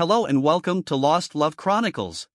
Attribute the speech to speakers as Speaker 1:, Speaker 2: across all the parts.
Speaker 1: Hello and welcome to Lost Love Chronicles.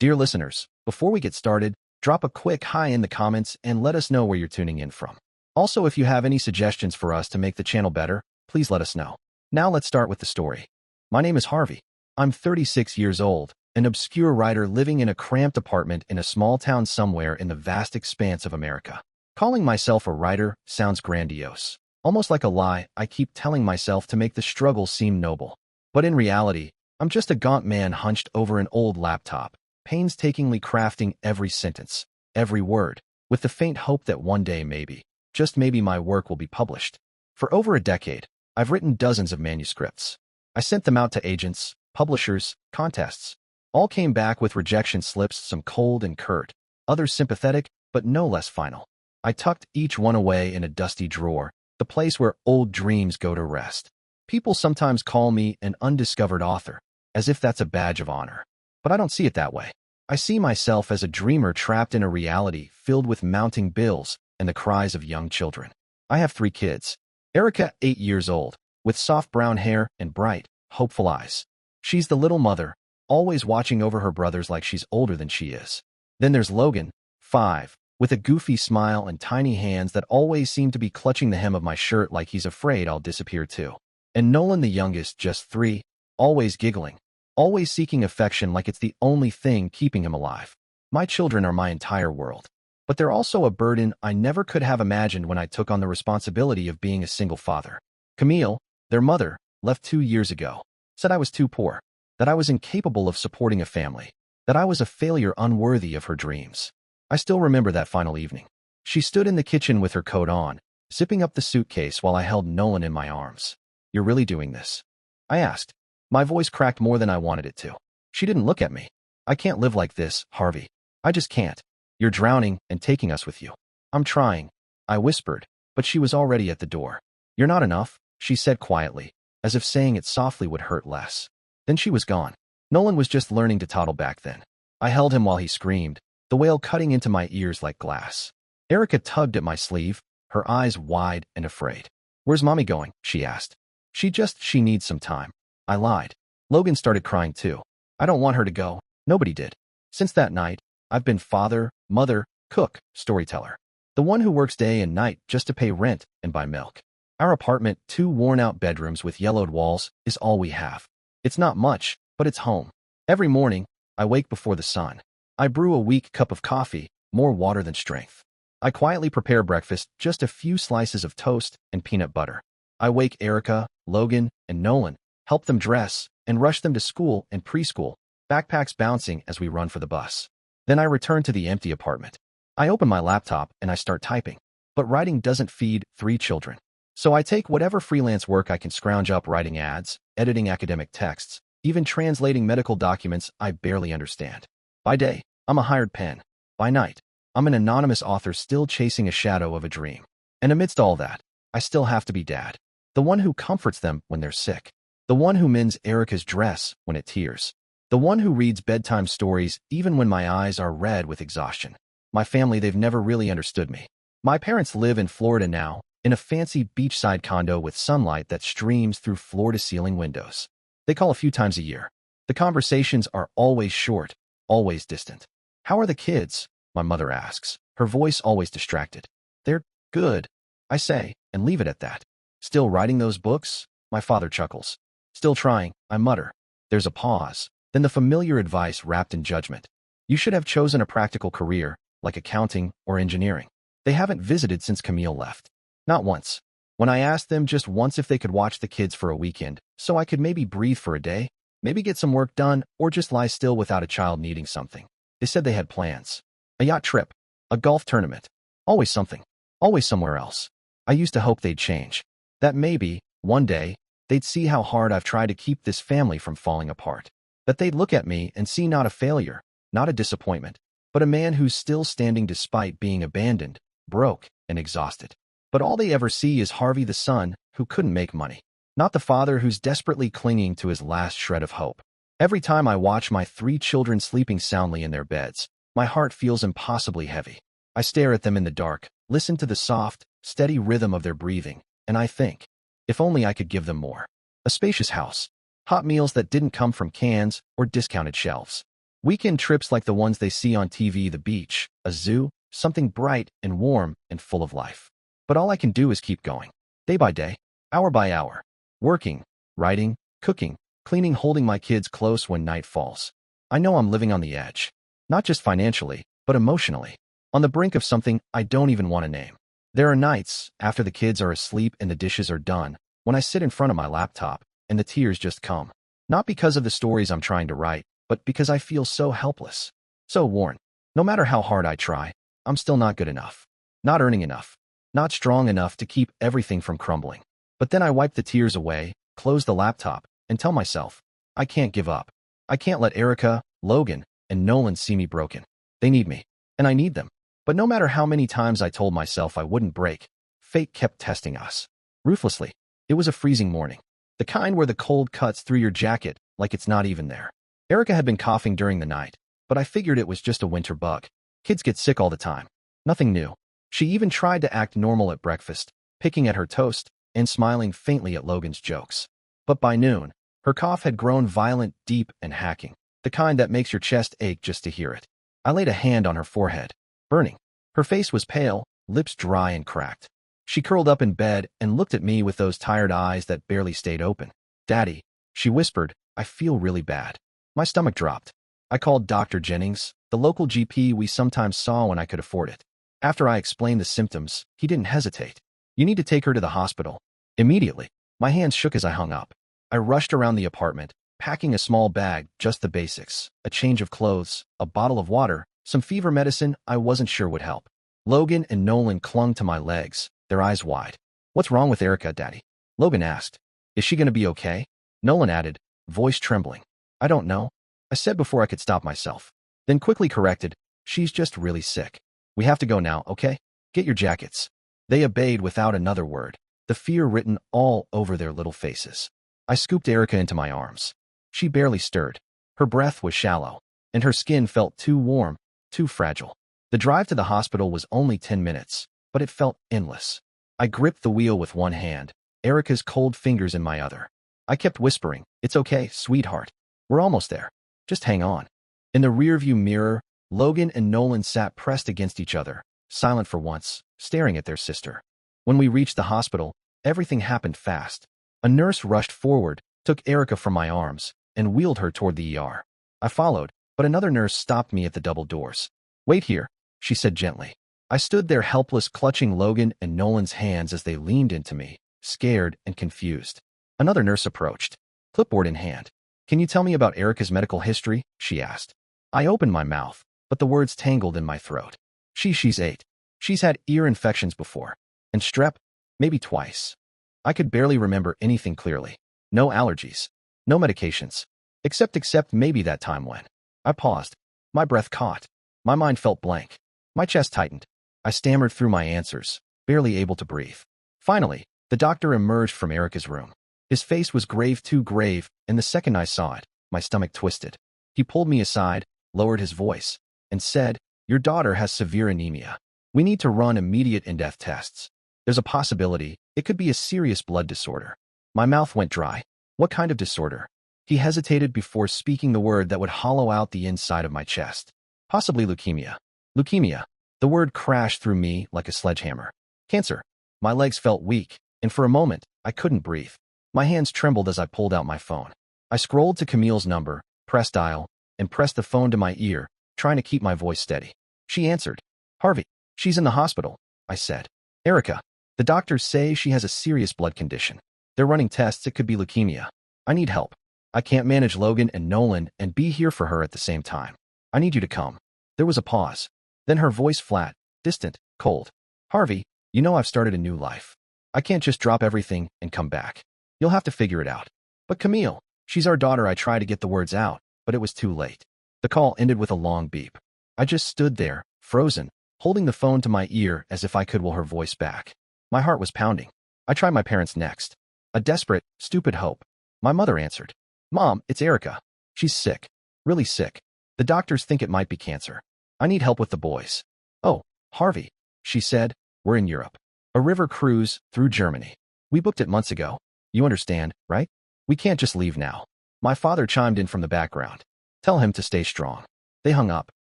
Speaker 2: Dear listeners, before we get started, drop a quick hi in the comments and let us know where you're tuning in from. Also, if you have any suggestions for us to make the channel better, please let us know. Now let's start with the story. My name is Harvey. I'm 36 years old, an obscure writer living in a cramped apartment in a small town somewhere in the vast expanse of America. Calling myself a writer sounds grandiose. Almost like a lie I keep telling myself to make the struggle seem noble. But in reality, I'm just a gaunt man hunched over an old laptop, painstakingly crafting every sentence, every word, with the faint hope that one day maybe, just maybe my work will be published. For over a decade, I've written dozens of manuscripts. I sent them out to agents, publishers, contests. All came back with rejection slips, some cold and curt, others sympathetic, but no less final. I tucked each one away in a dusty drawer, the place where old dreams go to rest. People sometimes call me an undiscovered author, as if that's a badge of honor. But I don't see it that way. I see myself as a dreamer trapped in a reality filled with mounting bills and the cries of young children. I have 3 kids. Erica, 8 years old, with soft brown hair and bright, hopeful eyes. She's the little mother, always watching over her brothers like she's older than she is. Then there's Logan, 5, with a goofy smile and tiny hands that always seem to be clutching the hem of my shirt like he's afraid I'll disappear too. And Nolan, the youngest, just 3, always giggling, always seeking affection like it's the only thing keeping him alive. My children are my entire world. But they're also a burden I never could have imagined when I took on the responsibility of being a single father. Camille, their mother, left 2 years ago, said I was too poor, that I was incapable of supporting a family, that I was a failure unworthy of her dreams. I still remember that final evening. She stood in the kitchen with her coat on, zipping up the suitcase while I held Nolan in my arms. "You're really doing this?" I asked. My voice cracked more than I wanted it to. She didn't look at me. "I can't live like this, Harvey. I just can't. You're drowning and taking us with you." "I'm trying," I whispered, but she was already at the door. "You're not enough," she said quietly, as if saying it softly would hurt less. Then she was gone. Nolan was just learning to toddle back then. I held him while he screamed, the wail cutting into my ears like glass. Erica tugged at my sleeve, her eyes wide and afraid. "Where's Mommy going?" she asked. She needs some time." I lied. Logan started crying too. "I don't want her to go." Nobody did. Since that night, I've been father, mother, cook, storyteller. The one who works day and night just to pay rent and buy milk. Our apartment, 2 worn-out bedrooms with yellowed walls, is all we have. It's not much, but it's home. Every morning, I wake before the sun. I brew a weak cup of coffee, more water than strength. I quietly prepare breakfast, just a few slices of toast and peanut butter. I wake Erica, Logan, and Nolan, help them dress, and rush them to school and preschool, backpacks bouncing as we run for the bus. Then I return to the empty apartment. I open my laptop and I start typing. But writing doesn't feed 3 children. So I take whatever freelance work I can scrounge up, writing ads, editing academic texts, even translating medical documents I barely understand. By day, I'm a hired pen. By night, I'm an anonymous author still chasing a shadow of a dream. And amidst all that, I still have to be dad. The one who comforts them when they're sick. The one who mends Erica's dress when it tears. The one who reads bedtime stories even when my eyes are red with exhaustion. My family, they've never really understood me. My parents live in Florida now, in a fancy beachside condo with sunlight that streams through floor-to-ceiling windows. They call a few times a year. The conversations are always short, always distant. "How are the kids?" my mother asks, her voice always distracted. "They're good," I say, and leave it at that. "Still writing those books?" my father chuckles. "Still trying," I mutter. There's a pause, then the familiar advice wrapped in judgment. "You should have chosen a practical career, like accounting or engineering." They haven't visited since Camille left. Not once. When I asked them just once if they could watch the kids for a weekend, so I could maybe breathe for a day, maybe get some work done, or just lie still without a child needing something, they said they had plans. A yacht trip, a golf tournament, always something, always somewhere else. I used to hope they'd change. That maybe, one day, they'd see how hard I've tried to keep this family from falling apart. That they'd look at me and see not a failure, not a disappointment, but a man who's still standing despite being abandoned, broke, and exhausted. But all they ever see is Harvey, the son who couldn't make money, not the father who's desperately clinging to his last shred of hope. Every time I watch my 3 children sleeping soundly in their beds, my heart feels impossibly heavy. I stare at them in the dark, listen to the soft, steady rhythm of their breathing, and I think, if only I could give them more. A spacious house, Hot meals that didn't come from cans or discounted shelves. Weekend trips like the ones they see on TV, the beach, a zoo, something bright and warm and full of life. But all I can do is keep going. Day by day, hour by hour. Working, writing, cooking, cleaning, holding my kids close when night falls. I know I'm living on the edge. Not just financially, but emotionally. On the brink of something I don't even want to name. There are nights, after the kids are asleep and the dishes are done, when I sit in front of my laptop, and the tears just come. Not because of the stories I'm trying to write, but because I feel so helpless. So worn. No matter how hard I try, I'm still not good enough. Not earning enough. Not strong enough to keep everything from crumbling. But then I wipe the tears away, close the laptop, and tell myself, I can't give up. I can't let Erica, Logan, and Nolan see me broken. They need me, and I need them. But no matter how many times I told myself I wouldn't break, fate kept testing us. Ruthlessly. It was a freezing morning. The kind where the cold cuts through your jacket like it's not even there. Erica had been coughing during the night, but I figured it was just a winter bug. Kids get sick all the time. Nothing new. She even tried to act normal at breakfast, picking at her toast and smiling faintly at Logan's jokes. But by noon, her cough had grown violent, deep, and hacking, the kind that makes your chest ache just to hear it. I laid a hand on her forehead, burning. Her face was pale, lips dry and cracked. She curled up in bed and looked at me with those tired eyes that barely stayed open. Daddy, she whispered, I feel really bad. My stomach dropped. I called Dr. Jennings, the local GP we sometimes saw when I could afford it. After I explained the symptoms, he didn't hesitate. You need to take her to the hospital. Immediately. My hands shook as I hung up. I rushed around the apartment, packing a small bag, just the basics, a change of clothes, a bottle of water, some fever medicine I wasn't sure would help. Logan and Nolan clung to my legs, their eyes wide. What's wrong with Erica, Daddy? Logan asked. Is she going to be okay? Nolan added, voice trembling. I don't know. I said before I could stop myself. Then quickly corrected, she's just really sick. We have to go now, okay? Get your jackets. They obeyed without another word, the fear written all over their little faces. I scooped Erica into my arms. She barely stirred. Her breath was shallow, and her skin felt too warm, too fragile. The drive to the hospital was only 10 minutes, but it felt endless. I gripped the wheel with one hand, Erica's cold fingers in my other. I kept whispering, it's okay, sweetheart. We're almost there. Just hang on. In the rearview mirror, Logan and Nolan sat pressed against each other, silent for once, staring at their sister. When we reached the hospital, everything happened fast. A nurse rushed forward, took Erica from my arms, and wheeled her toward the ER. I followed, but another nurse stopped me at the double doors. Wait here, she said gently. I stood there helpless, clutching Logan and Nolan's hands as they leaned into me, scared and confused. Another nurse approached, clipboard in hand. Can you tell me about Erica's medical history? She asked. I opened my mouth, but the words tangled in my throat. She's 8. She's had ear infections before. And strep? Maybe twice. I could barely remember anything clearly. No allergies. No medications. Except maybe that time when. I paused. My breath caught. My mind felt blank. My chest tightened. I stammered through my answers, barely able to breathe. Finally, the doctor emerged from Erica's room. His face was grave, too grave, and the second I saw it, my stomach twisted. He pulled me aside, lowered his voice, and said, Your daughter has severe anemia. We need to run immediate in-depth tests. There's a possibility it could be a serious blood disorder. My mouth went dry. What kind of disorder? He hesitated before speaking the word that would hollow out the inside of my chest. Possibly leukemia. Leukemia. The word crashed through me like a sledgehammer. Cancer. My legs felt weak, and for a moment, I couldn't breathe. My hands trembled as I pulled out my phone. I scrolled to Camille's number, pressed dial, and pressed the phone to my ear, trying to keep my voice steady. She answered. Harvey, she's in the hospital, I said. Erica, the doctors say she has a serious blood condition. They're running tests, it could be leukemia. I need help. I can't manage Logan and Nolan and be here for her at the same time. I need you to come. There was a pause. Then her voice flat, distant, cold. Harvey, you know I've started a new life. I can't just drop everything and come back. You'll have to figure it out. But Camille, she's our daughter. I tried to get the words out, but it was too late. The call ended with a long beep. I just stood there, frozen, holding the phone to my ear as if I could will her voice back. My heart was pounding. I tried my parents next. A desperate, stupid hope. My mother answered. Mom, it's Erica. She's sick. Really sick. The doctors think it might be cancer. I need help with the boys. Oh, Harvey, she said, we're in Europe. A river cruise through Germany. We booked it months ago. You understand, right? We can't just leave now. My father chimed in from the background. Tell him to stay strong. They hung up.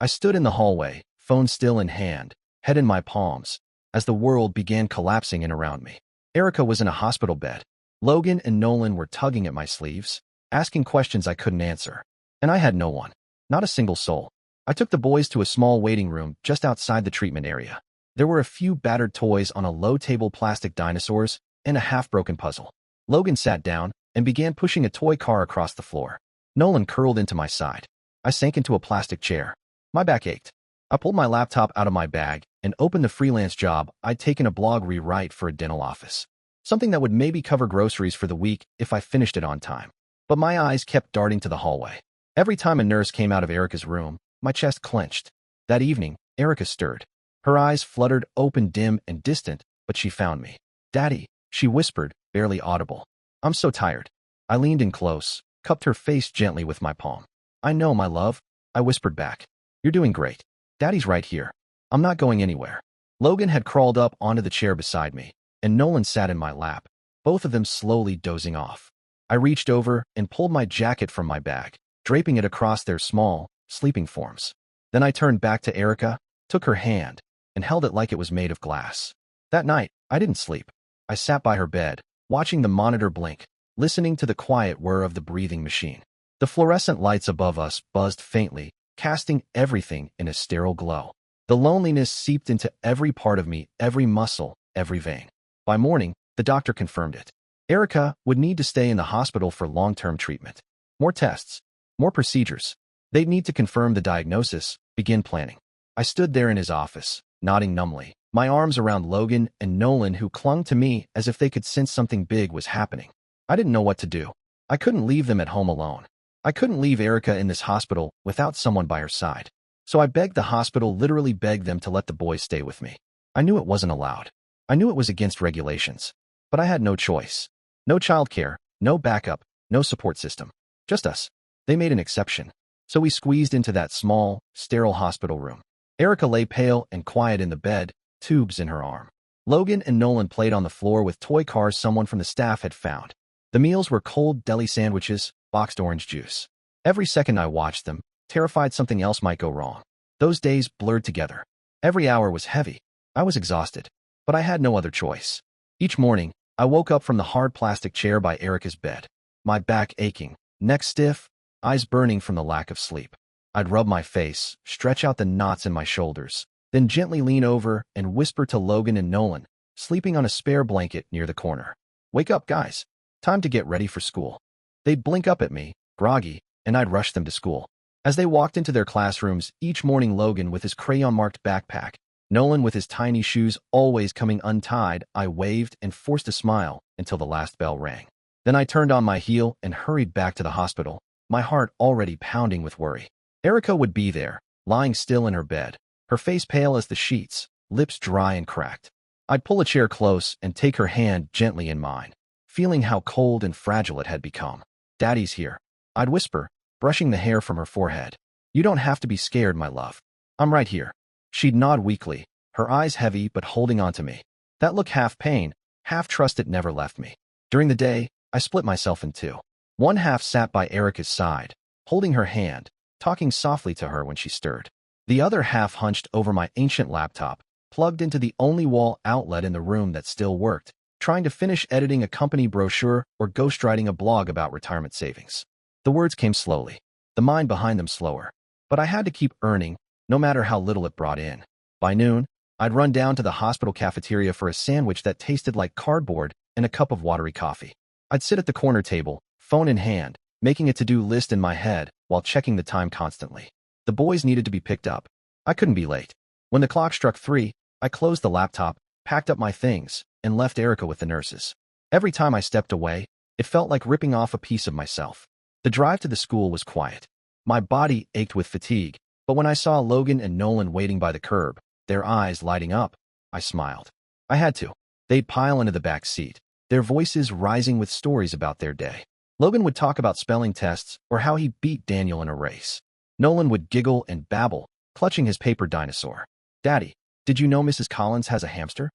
Speaker 2: I stood in the hallway, phone still in hand, head in my palms, as the world began collapsing in around me. Erica was in a hospital bed. Logan and Nolan were tugging at my sleeves, asking questions I couldn't answer. And I had no one. Not a single soul. I took the boys to a small waiting room just outside the treatment area. There were a few battered toys on a low-table plastic dinosaurs and a half-broken puzzle. Logan sat down and began pushing a toy car across the floor. Nolan curled into my side. I sank into a plastic chair. My back ached. I pulled my laptop out of my bag and opened the freelance job I'd taken a blog rewrite for a dental office. Something that would maybe cover groceries for the week if I finished it on time. But my eyes kept darting to the hallway. Every time a nurse came out of Erica's room, my chest clenched. That evening, Erica stirred. Her eyes fluttered open, dim and distant, but she found me. "Daddy," she whispered, barely audible. "I'm so tired." I leaned in close, cupped her face gently with my palm. "I know, my love," I whispered back. "You're doing great. Daddy's right here. I'm not going anywhere." Logan had crawled up onto the chair beside me, and Nolan sat in my lap, both of them slowly dozing off. I reached over and pulled my jacket from my bag, draping it across their small, sleeping forms. Then I turned back to Erica, took her hand, and held it like it was made of glass. That night, I didn't sleep. I sat by her bed, watching the monitor blink, listening to the quiet whir of the breathing machine. The fluorescent lights above us buzzed faintly, casting everything in a sterile glow. The loneliness seeped into every part of me, every muscle, every vein. By morning, the doctor confirmed it. Erica would need to stay in the hospital for long-term treatment. More tests, more procedures. They'd need to confirm the diagnosis, begin planning. I stood there in his office, nodding numbly, my arms around Logan and Nolan, who clung to me as if they could sense something big was happening. I didn't know what to do. I couldn't leave them at home alone. I couldn't leave Erica in this hospital without someone by her side. So I begged the hospital, literally begged them to let the boys stay with me. I knew it wasn't allowed. I knew it was against regulations. But I had no choice. No childcare, no backup, no support system. Just us. They made an exception. So we squeezed into that small, sterile hospital room. Erica lay pale and quiet in the bed, tubes in her arm. Logan and Nolan played on the floor with toy cars someone from the staff had found. The meals were cold deli sandwiches, boxed orange juice. Every second I watched them, terrified something else might go wrong. Those days blurred together. Every hour was heavy. I was exhausted. But I had no other choice. Each morning, I woke up from the hard plastic chair by Erica's bed. My back aching, neck stiff, eyes burning from the lack of sleep. I'd rub my face, stretch out the knots in my shoulders, then gently lean over and whisper to Logan and Nolan, sleeping on a spare blanket near the corner. "Wake up, guys. Time to get ready for school." They'd blink up at me, groggy, and I'd rush them to school. As they walked into their classrooms, each morning Logan with his crayon-marked backpack, Nolan with his tiny shoes always coming untied, I waved and forced a smile until the last bell rang. Then I turned on my heel and hurried back to the hospital, my heart already pounding with worry. Erica would be there, lying still in her bed, her face pale as the sheets, lips dry and cracked. I'd pull a chair close and take her hand gently in mine, feeling how cold and fragile it had become. "Daddy's here," I'd whisper, brushing the hair from her forehead. "You don't have to be scared, my love. I'm right here." She'd nod weakly, her eyes heavy but holding on to me. That look half pain, half trust, it never left me. During the day, I split myself in two. One half sat by Erica's side, holding her hand, talking softly to her when she stirred. The other half hunched over my ancient laptop, plugged into the only wall outlet in the room that still worked, trying to finish editing a company brochure or ghostwriting a blog about retirement savings. The words came slowly, the mind behind them slower. But I had to keep earning, no matter how little it brought in. By noon, I'd run down to the hospital cafeteria for a sandwich that tasted like cardboard and a cup of watery coffee. I'd sit at the corner table, phone in hand, making a to-do list in my head while checking the time constantly. The boys needed to be picked up. I couldn't be late. When the clock struck 3, I closed the laptop, packed up my things, and left Erica with the nurses. Every time I stepped away, it felt like ripping off a piece of myself. The drive to the school was quiet. My body ached with fatigue, but when I saw Logan and Nolan waiting by the curb, their eyes lighting up, I smiled. I had to. They'd pile into the back seat, their voices rising with stories about their day. Logan would talk about spelling tests or how he beat Daniel in a race. Nolan would giggle and babble, clutching his paper dinosaur. "Daddy, did you know Mrs. Collins has a hamster?"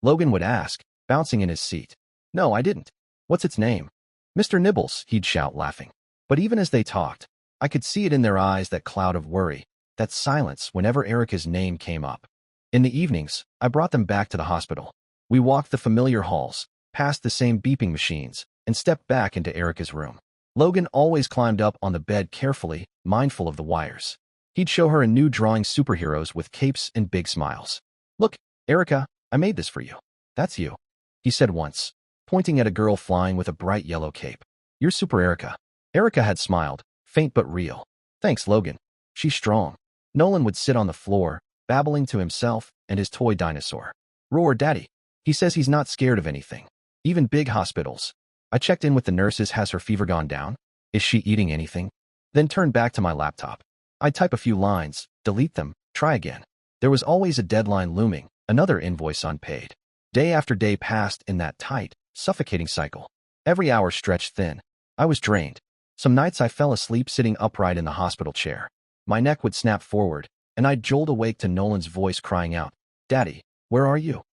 Speaker 2: Logan would ask, bouncing in his seat. "No, I didn't. What's its name?" "Mr. Nibbles," he'd shout, laughing. But even as they talked, I could see it in their eyes, that cloud of worry, that silence whenever Erica's name came up. In the evenings, I brought them back to the hospital. We walked the familiar halls, past the same beeping machines, and stepped back into Erica's room. Logan always climbed up on the bed carefully, mindful of the wires. He'd show her a new drawing, superheroes with capes and big smiles. "Look, Erica, I made this for you." "That's you," he said once, pointing at a girl flying with a bright yellow cape. "You're Super Erica." Erica had smiled, faint but real. "Thanks, Logan. She's strong." Nolan would sit on the floor, babbling to himself and his toy dinosaur. "Roar, Daddy. He says he's not scared of anything, even big hospitals." I checked in with the nurses. "Has her fever gone down? Is she eating anything?" Then turned back to my laptop. I'd type a few lines, delete them, try again. There was always a deadline looming, another invoice unpaid. Day after day passed in that tight, suffocating cycle. Every hour stretched thin. I was drained. Some nights I fell asleep sitting upright in the hospital chair. My neck would snap forward, and I'd jolt awake to Nolan's voice crying out, "Daddy, where are you?"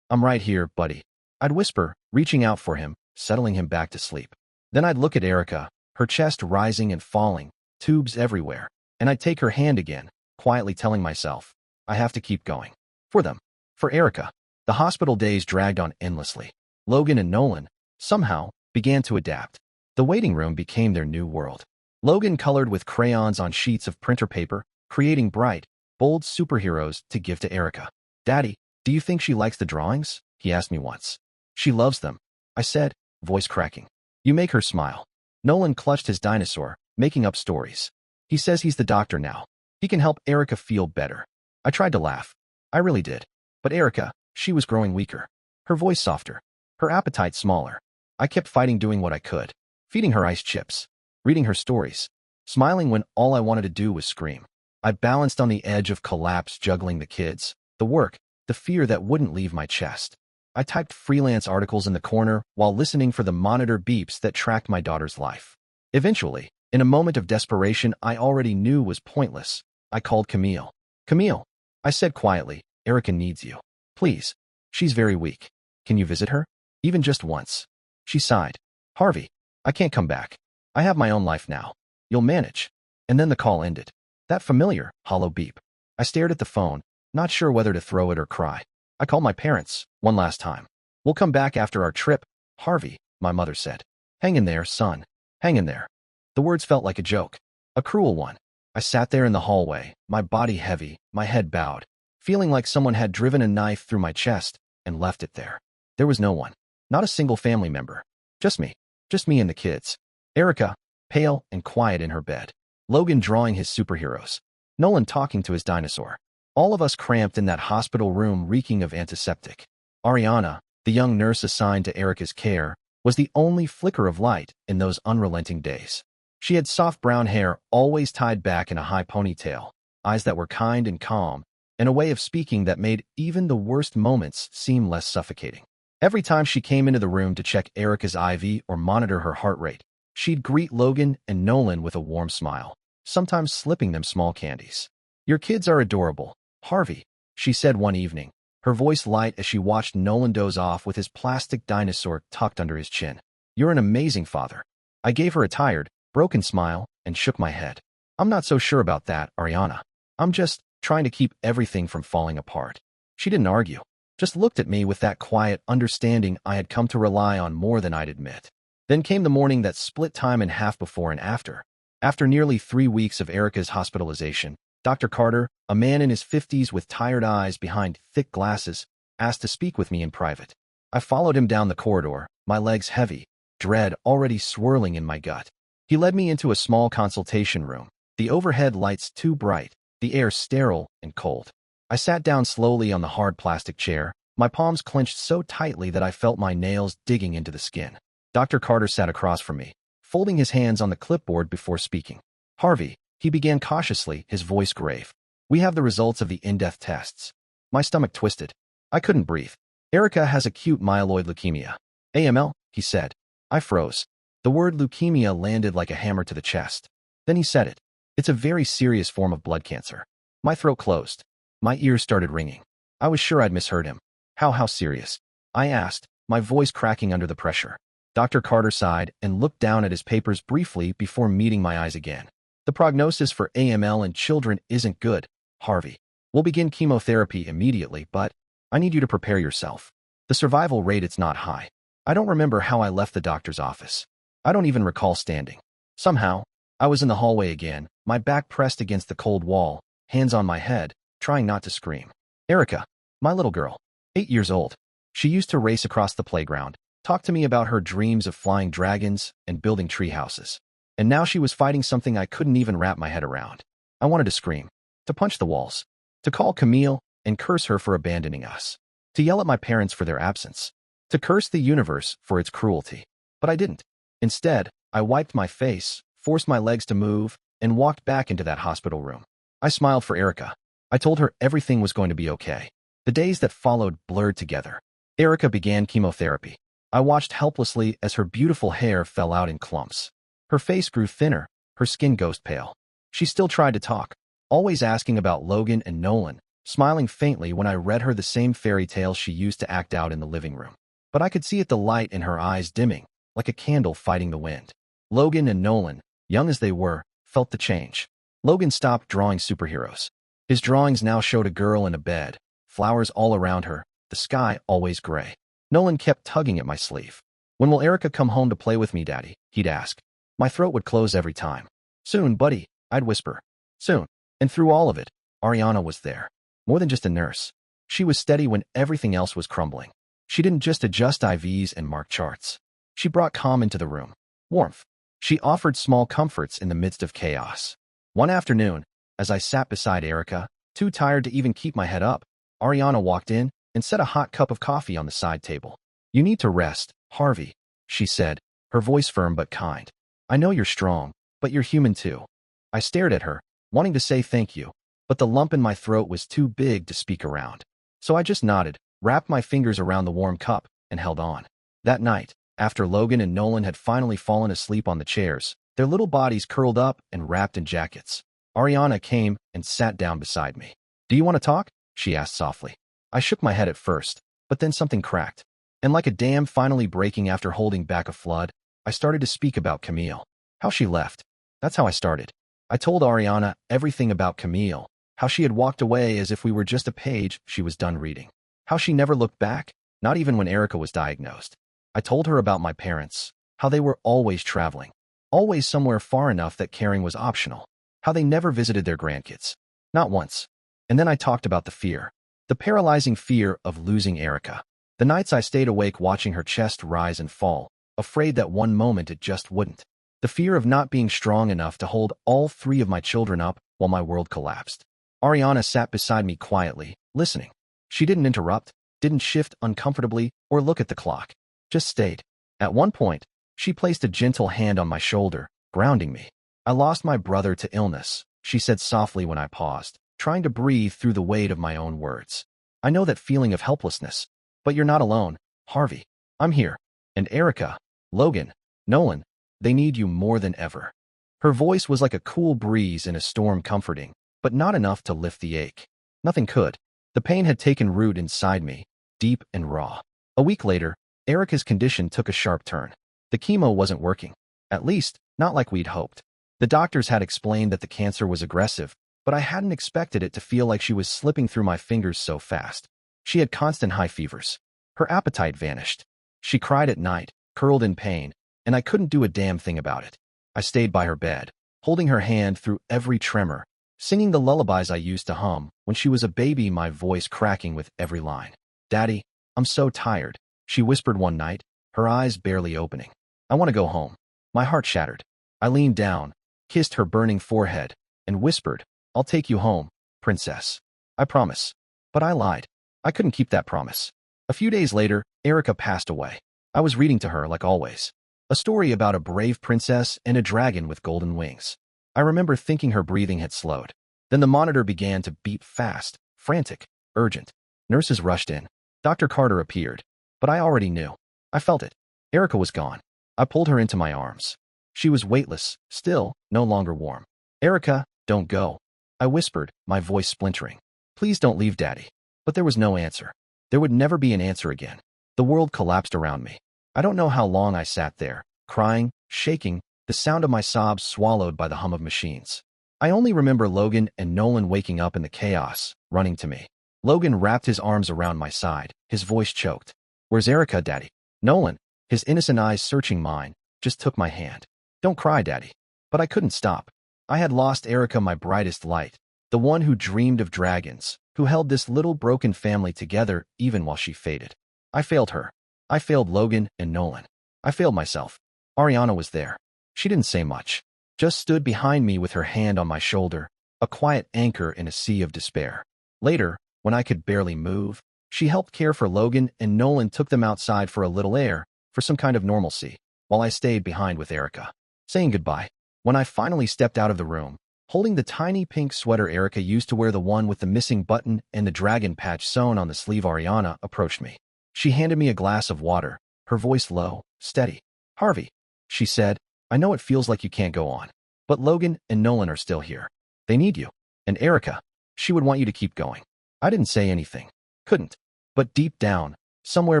Speaker 2: "I'm right here, buddy," I'd whisper, reaching out for him, settling him back to sleep. Then I'd look at Erica, her chest rising and falling, tubes everywhere, and I'd take her hand again, quietly telling myself, I have to keep going. For them. For Erica. The hospital days dragged on endlessly. Logan and Nolan, somehow, began to adapt. The waiting room became their new world. Logan colored with crayons on sheets of printer paper, creating bright, bold superheroes to give to Erica. "Daddy, do you think she likes the drawings?" he asked me once. "She loves them," I said, voice cracking. "You make her smile." Nolan clutched his dinosaur, making up stories. "He says he's the doctor now. He can help Erica feel better." I tried to laugh. I really did. But Erica, she was growing weaker. Her voice softer. Her appetite smaller. I kept fighting, doing what I could. Feeding her ice chips. Reading her stories. Smiling when all I wanted to do was scream. I balanced on the edge of collapse, juggling the kids, the work, the fear that wouldn't leave my chest. I typed freelance articles in the corner while listening for the monitor beeps that tracked my daughter's life. Eventually, in a moment of desperation I already knew was pointless, I called Camille. "Camille," I said quietly, "Erica needs you. Please. She's very weak. Can you visit her? Even just once." She sighed. "Harvey, I can't come back. I have my own life now. You'll manage." And then the call ended. That familiar, hollow beep. I stared at the phone, not sure whether to throw it or cry. I called my parents, one last time. "We'll come back after our trip, Harvey," my mother said. "Hang in there, son. Hang in there." The words felt like a joke. A cruel one. I sat there in the hallway, my body heavy, my head bowed, feeling like someone had driven a knife through my chest and left it there. There was no one. Not a single family member. Just me. Just me and the kids. Erica, pale and quiet in her bed. Logan drawing his superheroes. Nolan talking to his dinosaur. All of us cramped in that hospital room reeking of antiseptic. Ariana, the young nurse assigned to Erica's care, was the only flicker of light in those unrelenting days. She had soft brown hair always tied back in a high ponytail, eyes that were kind and calm, and a way of speaking that made even the worst moments seem less suffocating. Every time she came into the room to check Erica's IV or monitor her heart rate, she'd greet Logan and Nolan with a warm smile, sometimes slipping them small candies. "Your kids are adorable, Harvey," she said one evening, her voice light as she watched Nolan doze off with his plastic dinosaur tucked under his chin. "You're an amazing father." I gave her a tired, broken smile and shook my head. "I'm not so sure about that, Ariana. I'm just trying to keep everything from falling apart." She didn't argue, just looked at me with that quiet understanding I had come to rely on more than I'd admit. Then came the morning that split time in half before and after. After nearly 3 weeks of Erica's hospitalization, Dr. Carter, a man in his 50s with tired eyes behind thick glasses, asked to speak with me in private. I followed him down the corridor, my legs heavy, dread already swirling in my gut. He led me into a small consultation room, the overhead lights too bright, the air sterile and cold. I sat down slowly on the hard plastic chair, my palms clenched so tightly that I felt my nails digging into the skin. Dr. Carter sat across from me, folding his hands on the clipboard before speaking. "Harvey," he began cautiously, his voice grave. "We have the results of the in-depth tests." My stomach twisted. I couldn't breathe. "Erica has acute myeloid leukemia. AML," he said. I froze. The word leukemia landed like a hammer to the chest. Then he said it. "It's a very serious form of blood cancer." My throat closed. My ears started ringing. I was sure I'd misheard him. How serious?" I asked, my voice cracking under the pressure. Dr. Carter sighed and looked down at his papers briefly before meeting my eyes again. The prognosis for AML in children isn't good, Harvey. We'll begin chemotherapy immediately, but I need you to prepare yourself. The survival rate is not high. I don't remember how I left the doctor's office. I don't even recall standing. Somehow, I was in the hallway again, my back pressed against the cold wall, hands on my head, trying not to scream. Erica, my little girl, 8 years old. She used to race across the playground, talk to me about her dreams of flying dragons and building tree houses. And now she was fighting something I couldn't even wrap my head around. I wanted to scream, to punch the walls, to call Camille and curse her for abandoning us, to yell at my parents for their absence, to curse the universe for its cruelty. But I didn't. Instead, I wiped my face, forced my legs to move, and walked back into that hospital room. I smiled for Erica. I told her everything was going to be okay. The days that followed blurred together. Erica began chemotherapy. I watched helplessly as her beautiful hair fell out in clumps. Her face grew thinner, her skin ghost pale. She still tried to talk, always asking about Logan and Nolan, smiling faintly when I read her the same fairy tales she used to act out in the living room. But I could see the light in her eyes dimming, like a candle fighting the wind. Logan and Nolan, young as they were, felt the change. Logan stopped drawing superheroes. His drawings now showed a girl in a bed, flowers all around her, the sky always gray. Nolan kept tugging at my sleeve. "When will Erica come home to play with me, Daddy?" he'd ask. My throat would close every time. "Soon, buddy," I'd whisper. "Soon." And through all of it, Ariana was there. More than just a nurse. She was steady when everything else was crumbling. She didn't just adjust IVs and mark charts. She brought calm into the room. Warmth. She offered small comforts in the midst of chaos. One afternoon, as I sat beside Erica, too tired to even keep my head up, Ariana walked in and set a hot cup of coffee on the side table. "You need to rest, Harvey," she said, her voice firm but kind. "I know you're strong, but you're human too." I stared at her, wanting to say thank you, but the lump in my throat was too big to speak around. So I just nodded, wrapped my fingers around the warm cup, and held on. That night, after Logan and Nolan had finally fallen asleep on the chairs, their little bodies curled up and wrapped in jackets, Ariana came and sat down beside me. "Do you want to talk?" she asked softly. I shook my head at first, but then something cracked. And like a dam finally breaking after holding back a flood, I started to speak about Camille. How she left. That's how I started. I told Ariana everything about Camille, how she had walked away as if we were just a page she was done reading. How she never looked back, not even when Erica was diagnosed. I told her about my parents, how they were always traveling, always somewhere far enough that caring was optional, how they never visited their grandkids. Not once. And then I talked about the fear. The paralyzing fear of losing Erica. The nights I stayed awake watching her chest rise and fall, afraid that one moment it just wouldn't. The fear of not being strong enough to hold all 3 of my children up while my world collapsed. Ariana sat beside me quietly, listening. She didn't interrupt, didn't shift uncomfortably, or look at the clock. Just stayed. At one point, she placed a gentle hand on my shoulder, grounding me. "I lost my brother to illness," she said softly when I paused, trying to breathe through the weight of my own words. "I know that feeling of helplessness, but you're not alone, Harvey. I'm here. And Erica, Logan, Nolan, they need you more than ever." Her voice was like a cool breeze in a storm, comforting, but not enough to lift the ache. Nothing could. The pain had taken root inside me, deep and raw. A week later, Erica's condition took a sharp turn. The chemo wasn't working. At least, not like we'd hoped. The doctors had explained that the cancer was aggressive, but I hadn't expected it to feel like she was slipping through my fingers so fast. She had constant high fevers. Her appetite vanished. She cried at night, curled in pain, and I couldn't do a damn thing about it. I stayed by her bed, holding her hand through every tremor, singing the lullabies I used to hum when she was a baby, my voice cracking with every line. "Daddy, I'm so tired," she whispered one night, her eyes barely opening. "I want to go home." My heart shattered. I leaned down, kissed her burning forehead, and whispered, "I'll take you home, princess. I promise." But I lied. I couldn't keep that promise. A few days later, Erica passed away. I was reading to her like always. A story about a brave princess and a dragon with golden wings. I remember thinking her breathing had slowed. Then the monitor began to beep fast, frantic, urgent. Nurses rushed in. Dr. Carter appeared. But I already knew. I felt it. Erica was gone. I pulled her into my arms. She was weightless, still, no longer warm. "Erica, don't go," I whispered, my voice splintering. "Please don't leave, Daddy." But there was no answer. There would never be an answer again. The world collapsed around me. I don't know how long I sat there, crying, shaking, the sound of my sobs swallowed by the hum of machines. I only remember Logan and Nolan waking up in the chaos, running to me. Logan wrapped his arms around my side, his voice choked. "Where's Erica, Daddy?" Nolan, his innocent eyes searching mine, just took my hand. "Don't cry, Daddy." But I couldn't stop. I had lost Erica, my brightest light, the one who dreamed of dragons, who held this little broken family together even while she faded. I failed her. I failed Logan and Nolan. I failed myself. Ariana was there. She didn't say much, just stood behind me with her hand on my shoulder, a quiet anchor in a sea of despair. Later, when I could barely move, she helped care for Logan and Nolan took them outside for a little air, for some kind of normalcy, while I stayed behind with Erica. Saying goodbye. When I finally stepped out of the room, holding the tiny pink sweater Erica used to wear, the one with the missing button and the dragon patch sewn on the sleeve, Ariana approached me. She handed me a glass of water, her voice low, steady. "Harvey," she said, "I know it feels like you can't go on, but Logan and Nolan are still here. They need you. And Erica, she would want you to keep going." I didn't say anything. Couldn't. But deep down, somewhere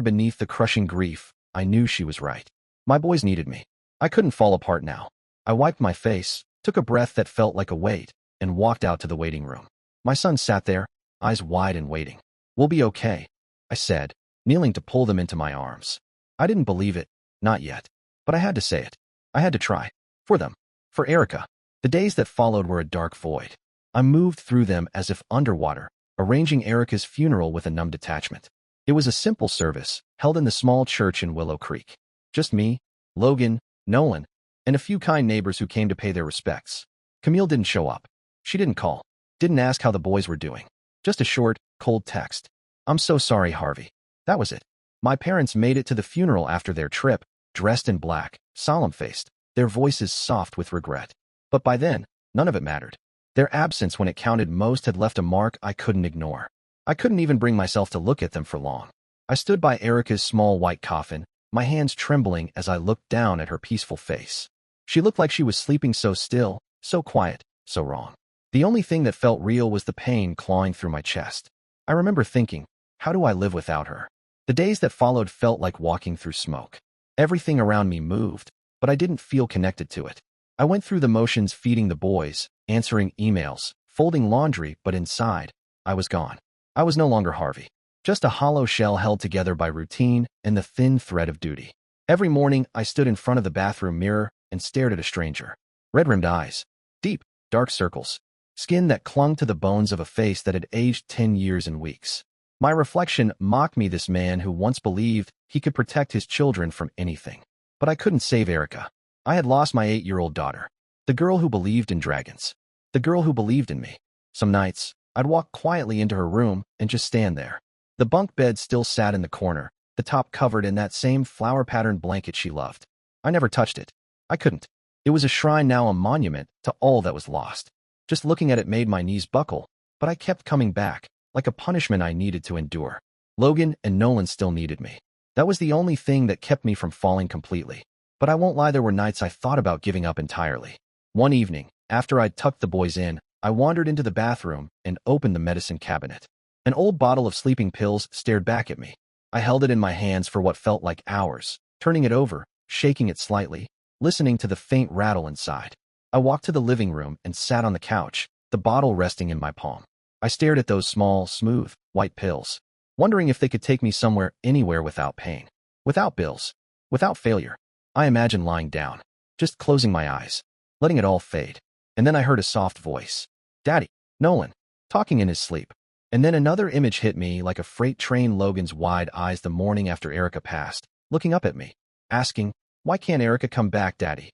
Speaker 2: beneath the crushing grief, I knew she was right. My boys needed me. I couldn't fall apart now. I wiped my face, took a breath that felt like a weight, and walked out to the waiting room. My son sat there, eyes wide and waiting. "We'll be okay," I said, kneeling to pull them into my arms. I didn't believe it, not yet. But I had to say it. I had to try. For them. For Erica. The days that followed were a dark void. I moved through them as if underwater, arranging Erica's funeral with a numb detachment. It was a simple service, held in the small church in Willow Creek. Just me, Logan, Nolan, and a few kind neighbors who came to pay their respects. Camille didn't show up. She didn't call. Didn't ask how the boys were doing. Just a short, cold text. "I'm so sorry, Harvey." That was it. My parents made it to the funeral after their trip, dressed in black, solemn-faced, their voices soft with regret. But by then, none of it mattered. Their absence when it counted most had left a mark I couldn't ignore. I couldn't even bring myself to look at them for long. I stood by Erica's small white coffin, my hands trembling as I looked down at her peaceful face. She looked like she was sleeping, so still, so quiet, so wrong. The only thing that felt real was the pain clawing through my chest. I remember thinking, how do I live without her? The days that followed felt like walking through smoke. Everything around me moved, but I didn't feel connected to it. I went through the motions, feeding the boys, answering emails, folding laundry, but inside, I was gone. I was no longer Harvey. Just a hollow shell held together by routine and the thin thread of duty. Every morning, I stood in front of the bathroom mirror and stared at a stranger. Red-rimmed eyes, deep, dark circles, skin that clung to the bones of a face that had aged 10 years in weeks. My reflection mocked me, this man who once believed he could protect his children from anything. But I couldn't save Erica. I had lost my 8-year-old daughter, the girl who believed in dragons, the girl who believed in me. Some nights, I'd walk quietly into her room and just stand there. The bunk bed still sat in the corner, the top covered in that same flower-patterned blanket she loved. I never touched it. I couldn't. It was a shrine, now a monument to all that was lost. Just looking at it made my knees buckle, but I kept coming back, like a punishment I needed to endure. Logan and Nolan still needed me. That was the only thing that kept me from falling completely. But I won't lie, there were nights I thought about giving up entirely. One evening, after I'd tucked the boys in, I wandered into the bathroom and opened the medicine cabinet. An old bottle of sleeping pills stared back at me. I held it in my hands for what felt like hours, turning it over, shaking it slightly, listening to the faint rattle inside. I walked to the living room and sat on the couch, the bottle resting in my palm. I stared at those small, smooth, white pills, wondering if they could take me somewhere, anywhere, without pain, without bills, without failure. I imagined lying down, just closing my eyes, letting it all fade. And then I heard a soft voice. "Daddy," Nolan, talking in his sleep. And then another image hit me like a freight train, Logan's wide eyes the morning after Erica passed, looking up at me, asking, "Why can't Erica come back, Daddy?"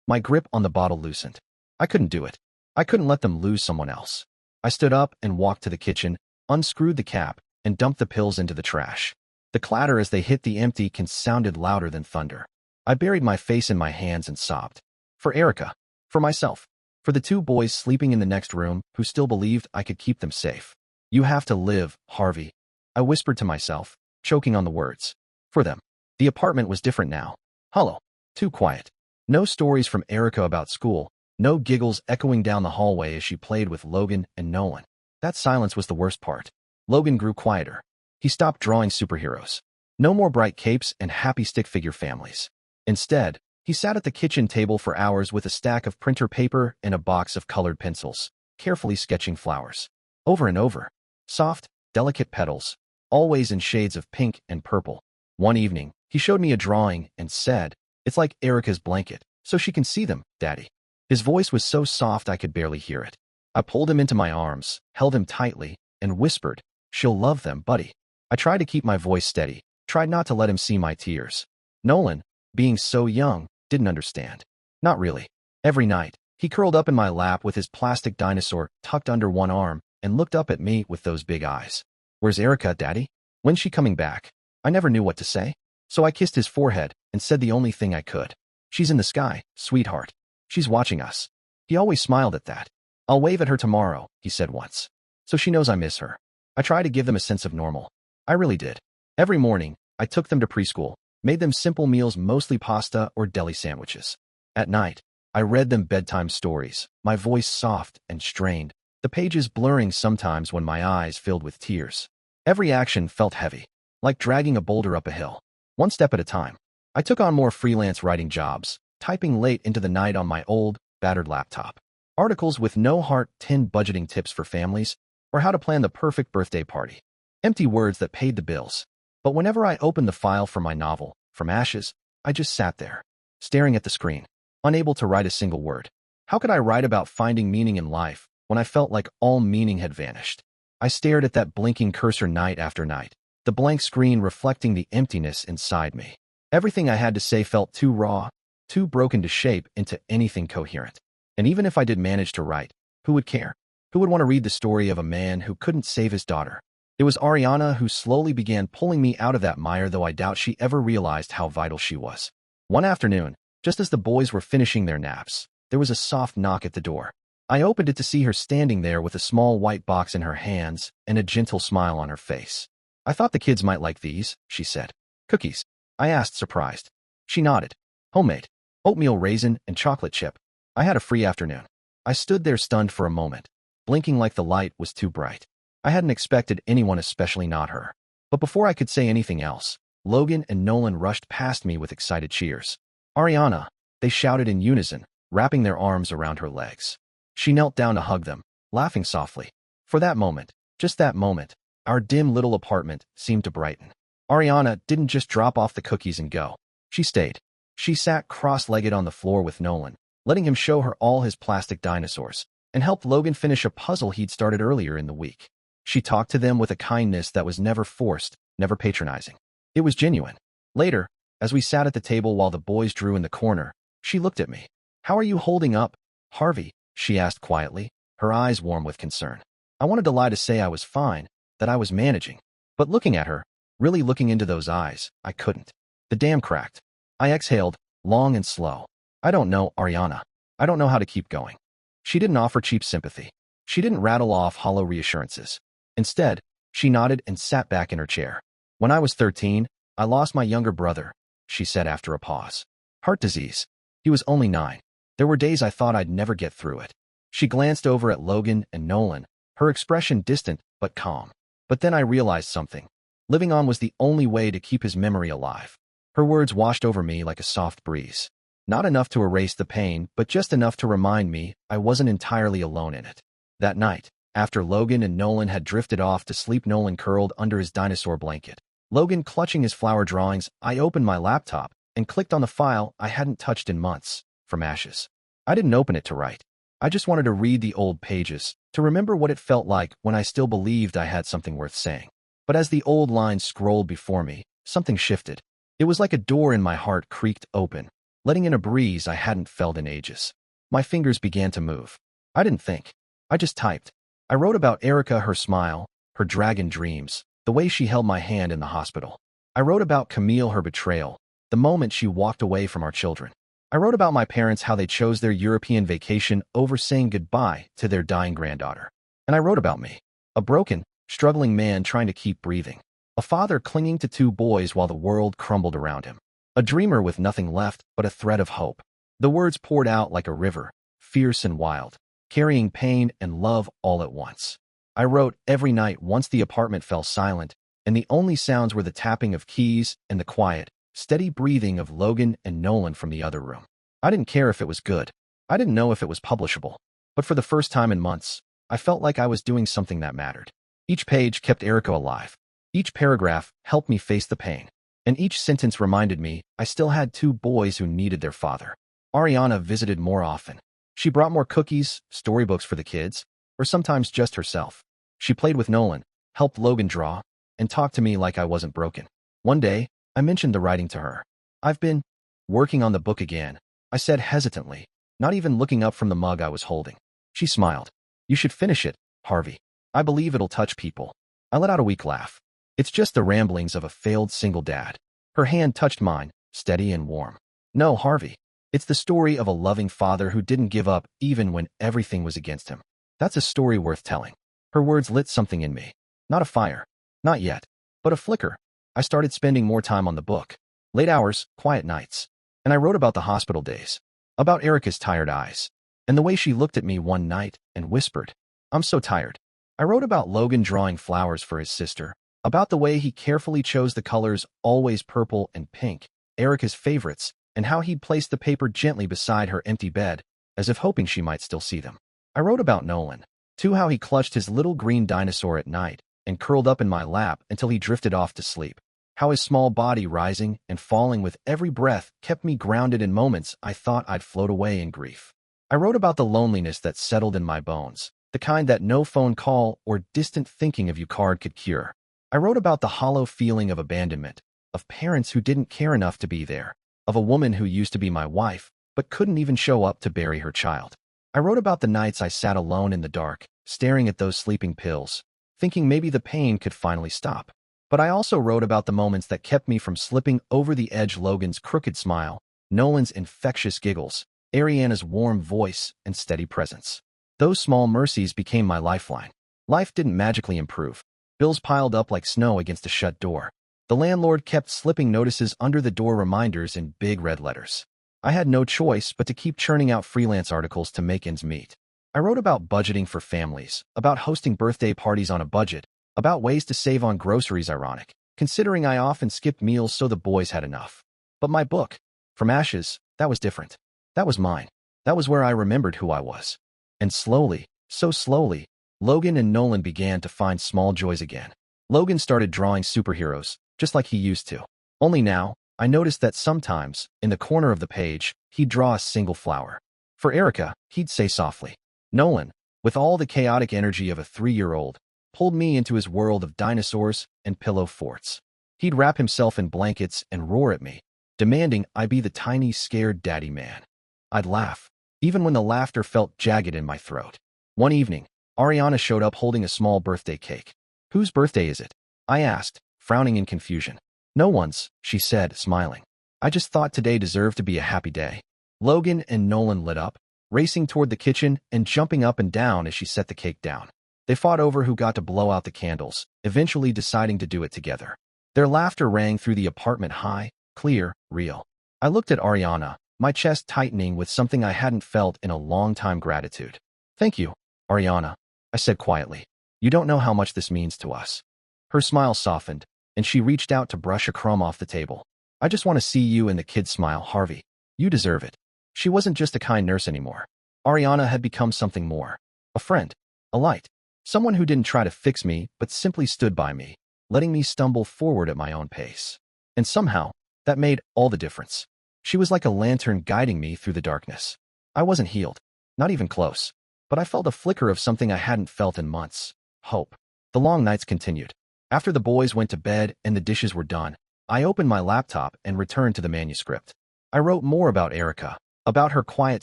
Speaker 2: My grip on the bottle loosened. I couldn't do it. I couldn't let them lose someone else. I stood up and walked to the kitchen, unscrewed the cap, and dumped the pills into the trash. The clatter as they hit the empty can sounded louder than thunder. I buried my face in my hands and sobbed. For Erica. For myself. For the 2 boys sleeping in the next room who still believed I could keep them safe. "You have to live, Harvey," I whispered to myself, choking on the words. For them. The apartment was different now. Hollow. Too quiet. No stories from Erica about school. No giggles echoing down the hallway as she played with Logan and Nolan. That silence was the worst part. Logan grew quieter. He stopped drawing superheroes. No more bright capes and happy stick figure families. Instead, he sat at the kitchen table for hours with a stack of printer paper and a box of colored pencils, carefully sketching flowers. Over and over. Soft, delicate petals, always in shades of pink and purple. One evening, he showed me a drawing and said, "It's like Erica's blanket, so she can see them, Daddy." His voice was so soft I could barely hear it. I pulled him into my arms, held him tightly, and whispered, "She'll love them, buddy." I tried to keep my voice steady, tried not to let him see my tears. Nolan, being so young, didn't understand. Not really. Every night, he curled up in my lap with his plastic dinosaur tucked under one arm and looked up at me with those big eyes. "Where's Erica, Daddy? When's she coming back?" I never knew what to say, so I kissed his forehead and said the only thing I could. "She's in the sky, sweetheart. She's watching us." He always smiled at that. "I'll wave at her tomorrow," he said once. "So she knows I miss her." I tried to give them a sense of normal. I really did. Every morning, I took them to preschool, made them simple meals, mostly pasta or deli sandwiches. At night, I read them bedtime stories, my voice soft and strained, the pages blurring sometimes when my eyes filled with tears. Every action felt heavy, like dragging a boulder up a hill. One step at a time, I took on more freelance writing jobs, typing late into the night on my old, battered laptop. Articles with no heart, 10 budgeting tips for families, or how to plan the perfect birthday party. Empty words that paid the bills. But whenever I opened the file for my novel, From Ashes, I just sat there, staring at the screen, unable to write a single word. How could I write about finding meaning in life when I felt like all meaning had vanished? I stared at that blinking cursor night after night, the blank screen reflecting the emptiness inside me. Everything I had to say felt too raw, too broken to shape into anything coherent. And even if I did manage to write, who would care? Who would want to read the story of a man who couldn't save his daughter? It was Ariana who slowly began pulling me out of that mire, though I doubt she ever realized how vital she was. One afternoon, just as the boys were finishing their naps, there was a soft knock at the door. I opened it to see her standing there with a small white box in her hands and a gentle smile on her face. "I thought the kids might like these," she said. "Cookies?" I asked, surprised. She nodded. "Homemade. Oatmeal, raisin, and chocolate chip. I had a free afternoon." I stood there stunned for a moment, blinking like the light was too bright. I hadn't expected anyone, especially not her. But before I could say anything else, Logan and Nolan rushed past me with excited cheers. "Ariana," they shouted in unison, wrapping their arms around her legs. She knelt down to hug them, laughing softly. For that moment, just that moment, our dim little apartment seemed to brighten. Ariana didn't just drop off the cookies and go. She stayed. She sat cross-legged on the floor with Nolan, letting him show her all his plastic dinosaurs, and helped Logan finish a puzzle he'd started earlier in the week. She talked to them with a kindness that was never forced, never patronizing. It was genuine. Later, as we sat at the table while the boys drew in the corner, she looked at me. "How are you holding up, Harvey?" she asked quietly, her eyes warm with concern. I wanted to lie to say I was fine, that I was managing. But looking at her, really looking into those eyes, I couldn't. The dam cracked. I exhaled, long and slow. "I don't know, Ariana. I don't know how to keep going." She didn't offer cheap sympathy. She didn't rattle off hollow reassurances. Instead, she nodded and sat back in her chair. "When I was 13, I lost my younger brother," she said after a pause. "Heart disease. He was only 9. There were days I thought I'd never get through it." She glanced over at Logan and Nolan, her expression distant but calm. But then I realized something. Living on was the only way to keep his memory alive. Her words washed over me like a soft breeze. Not enough to erase the pain, but just enough to remind me I wasn't entirely alone in it. That night, after Logan and Nolan had drifted off to sleep, Nolan curled under his dinosaur blanket, Logan clutching his flower drawings, I opened my laptop and clicked on the file I hadn't touched in months, From Ashes. I didn't open it to write. I just wanted to read the old pages, to remember what it felt like when I still believed I had something worth saying. But as the old lines scrolled before me, something shifted. It was like a door in my heart creaked open, letting in a breeze I hadn't felt in ages. My fingers began to move. I didn't think. I just typed. I wrote about Erica, her smile, her dragon dreams, the way she held my hand in the hospital. I wrote about Camille, her betrayal, the moment she walked away from our children. I wrote about my parents, how they chose their European vacation over saying goodbye to their dying granddaughter. And I wrote about me, a broken, struggling man trying to keep breathing, a father clinging to 2 boys while the world crumbled around him, a dreamer with nothing left but a thread of hope. The words poured out like a river, fierce and wild, carrying pain and love all at once. I wrote every night once the apartment fell silent, and the only sounds were the tapping of keys and the quiet, steady breathing of Logan and Nolan from the other room. I didn't care if it was good. I didn't know if it was publishable. But for the first time in months, I felt like I was doing something that mattered. Each page kept Erica alive. Each paragraph helped me face the pain. And each sentence reminded me I still had two boys who needed their father. Ariana visited more often. She brought more cookies, storybooks for the kids, or sometimes just herself. She played with Nolan, helped Logan draw, and talked to me like I wasn't broken. One day, I mentioned the writing to her. "I've been working on the book again," I said hesitantly, not even looking up from the mug I was holding. She smiled. "You should finish it, Harvey. I believe it'll touch people." I let out a weak laugh. "It's just the ramblings of a failed single dad." Her hand touched mine, steady and warm. "No, Harvey. It's the story of a loving father who didn't give up even when everything was against him. That's a story worth telling." Her words lit something in me. Not a fire. Not yet. But a flicker. I started spending more time on the book. Late hours, quiet nights. And I wrote about the hospital days. About Erica's tired eyes. And the way she looked at me one night and whispered, "I'm so tired." I wrote about Logan drawing flowers for his sister. About the way he carefully chose the colors, always purple and pink, Erica's favorites, and how he'd placed the paper gently beside her empty bed, as if hoping she might still see them. I wrote about Nolan, too, how he clutched his little green dinosaur at night and curled up in my lap until he drifted off to sleep. How his small body rising and falling with every breath kept me grounded in moments I thought I'd float away in grief. I wrote about the loneliness that settled in my bones, the kind that no phone call or distant thinking of you card could cure. I wrote about the hollow feeling of abandonment, of parents who didn't care enough to be there, of a woman who used to be my wife, but couldn't even show up to bury her child. I wrote about the nights I sat alone in the dark, staring at those sleeping pills, thinking maybe the pain could finally stop. But I also wrote about the moments that kept me from slipping over the edge: Logan's crooked smile, Nolan's infectious giggles, Ariana's warm voice and steady presence. Those small mercies became my lifeline. Life didn't magically improve. Bills piled up like snow against a shut door. The landlord kept slipping notices under the door, reminders in big red letters. I had no choice but to keep churning out freelance articles to make ends meet. I wrote about budgeting for families, about hosting birthday parties on a budget, about ways to save on groceries, ironic, considering I often skipped meals so the boys had enough. But my book, From Ashes, that was different. That was mine. That was where I remembered who I was. And slowly, so slowly, Logan and Nolan began to find small joys again. Logan started drawing superheroes, just like he used to. Only now, I noticed that sometimes, in the corner of the page, he'd draw a single flower. For Erica, he'd say softly. Nolan, with all the chaotic energy of a 3-year-old, pulled me into his world of dinosaurs and pillow forts. He'd wrap himself in blankets and roar at me, demanding I be the tiny, scared daddy man. I'd laugh, even when the laughter felt jagged in my throat. One evening, Ariana showed up holding a small birthday cake. "Whose birthday is it?" I asked, frowning in confusion. "No one's," she said, smiling. "I just thought today deserved to be a happy day." Logan and Nolan lit up, racing toward the kitchen and jumping up and down as she set the cake down. They fought over who got to blow out the candles, eventually deciding to do it together. Their laughter rang through the apartment, high, clear, real. I looked at Ariana, my chest tightening with something I hadn't felt in a long time: gratitude. "Thank you, Ariana," I said quietly. "You don't know how much this means to us." Her smile softened, and she reached out to brush a crumb off the table. "I just want to see you and the kids smile, Harvey. You deserve it." She wasn't just a kind nurse anymore. Ariana had become something more. A friend. A light. Someone who didn't try to fix me, but simply stood by me, letting me stumble forward at my own pace. And somehow, that made all the difference. She was like a lantern guiding me through the darkness. I wasn't healed. Not even close. But I felt a flicker of something I hadn't felt in months. Hope. The long nights continued. After the boys went to bed and the dishes were done, I opened my laptop and returned to the manuscript. I wrote more about Erica, about her quiet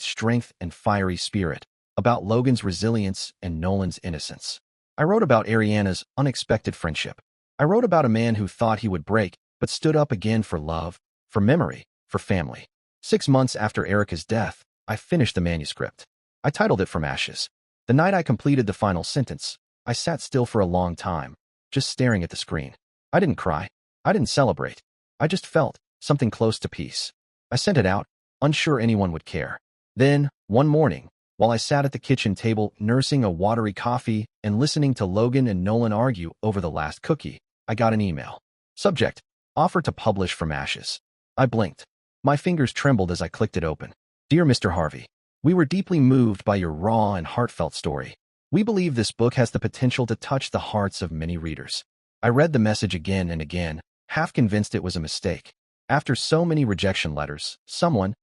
Speaker 2: strength and fiery spirit, about Logan's resilience and Nolan's innocence. I wrote about Ariana's unexpected friendship. I wrote about a man who thought he would break, but stood up again for love, for memory, for family. 6 months after Erica's death, I finished the manuscript. I titled it From Ashes. The night I completed the final sentence, I sat still for a long time, just staring at the screen. I didn't cry. I didn't celebrate. I just felt something close to peace. I sent it out, unsure anyone would care. Then, one morning, while I sat at the kitchen table nursing a watery coffee and listening to Logan and Nolan argue over the last cookie, I got an email. Subject: Offer to publish from ashes. I blinked. My fingers trembled as I clicked it open. Dear Mr. Harvey, we were deeply moved by your raw and heartfelt story. We believe this book has the potential to touch the hearts of many readers. I read the message again and again, half convinced it was a mistake. After so many rejection letters, someone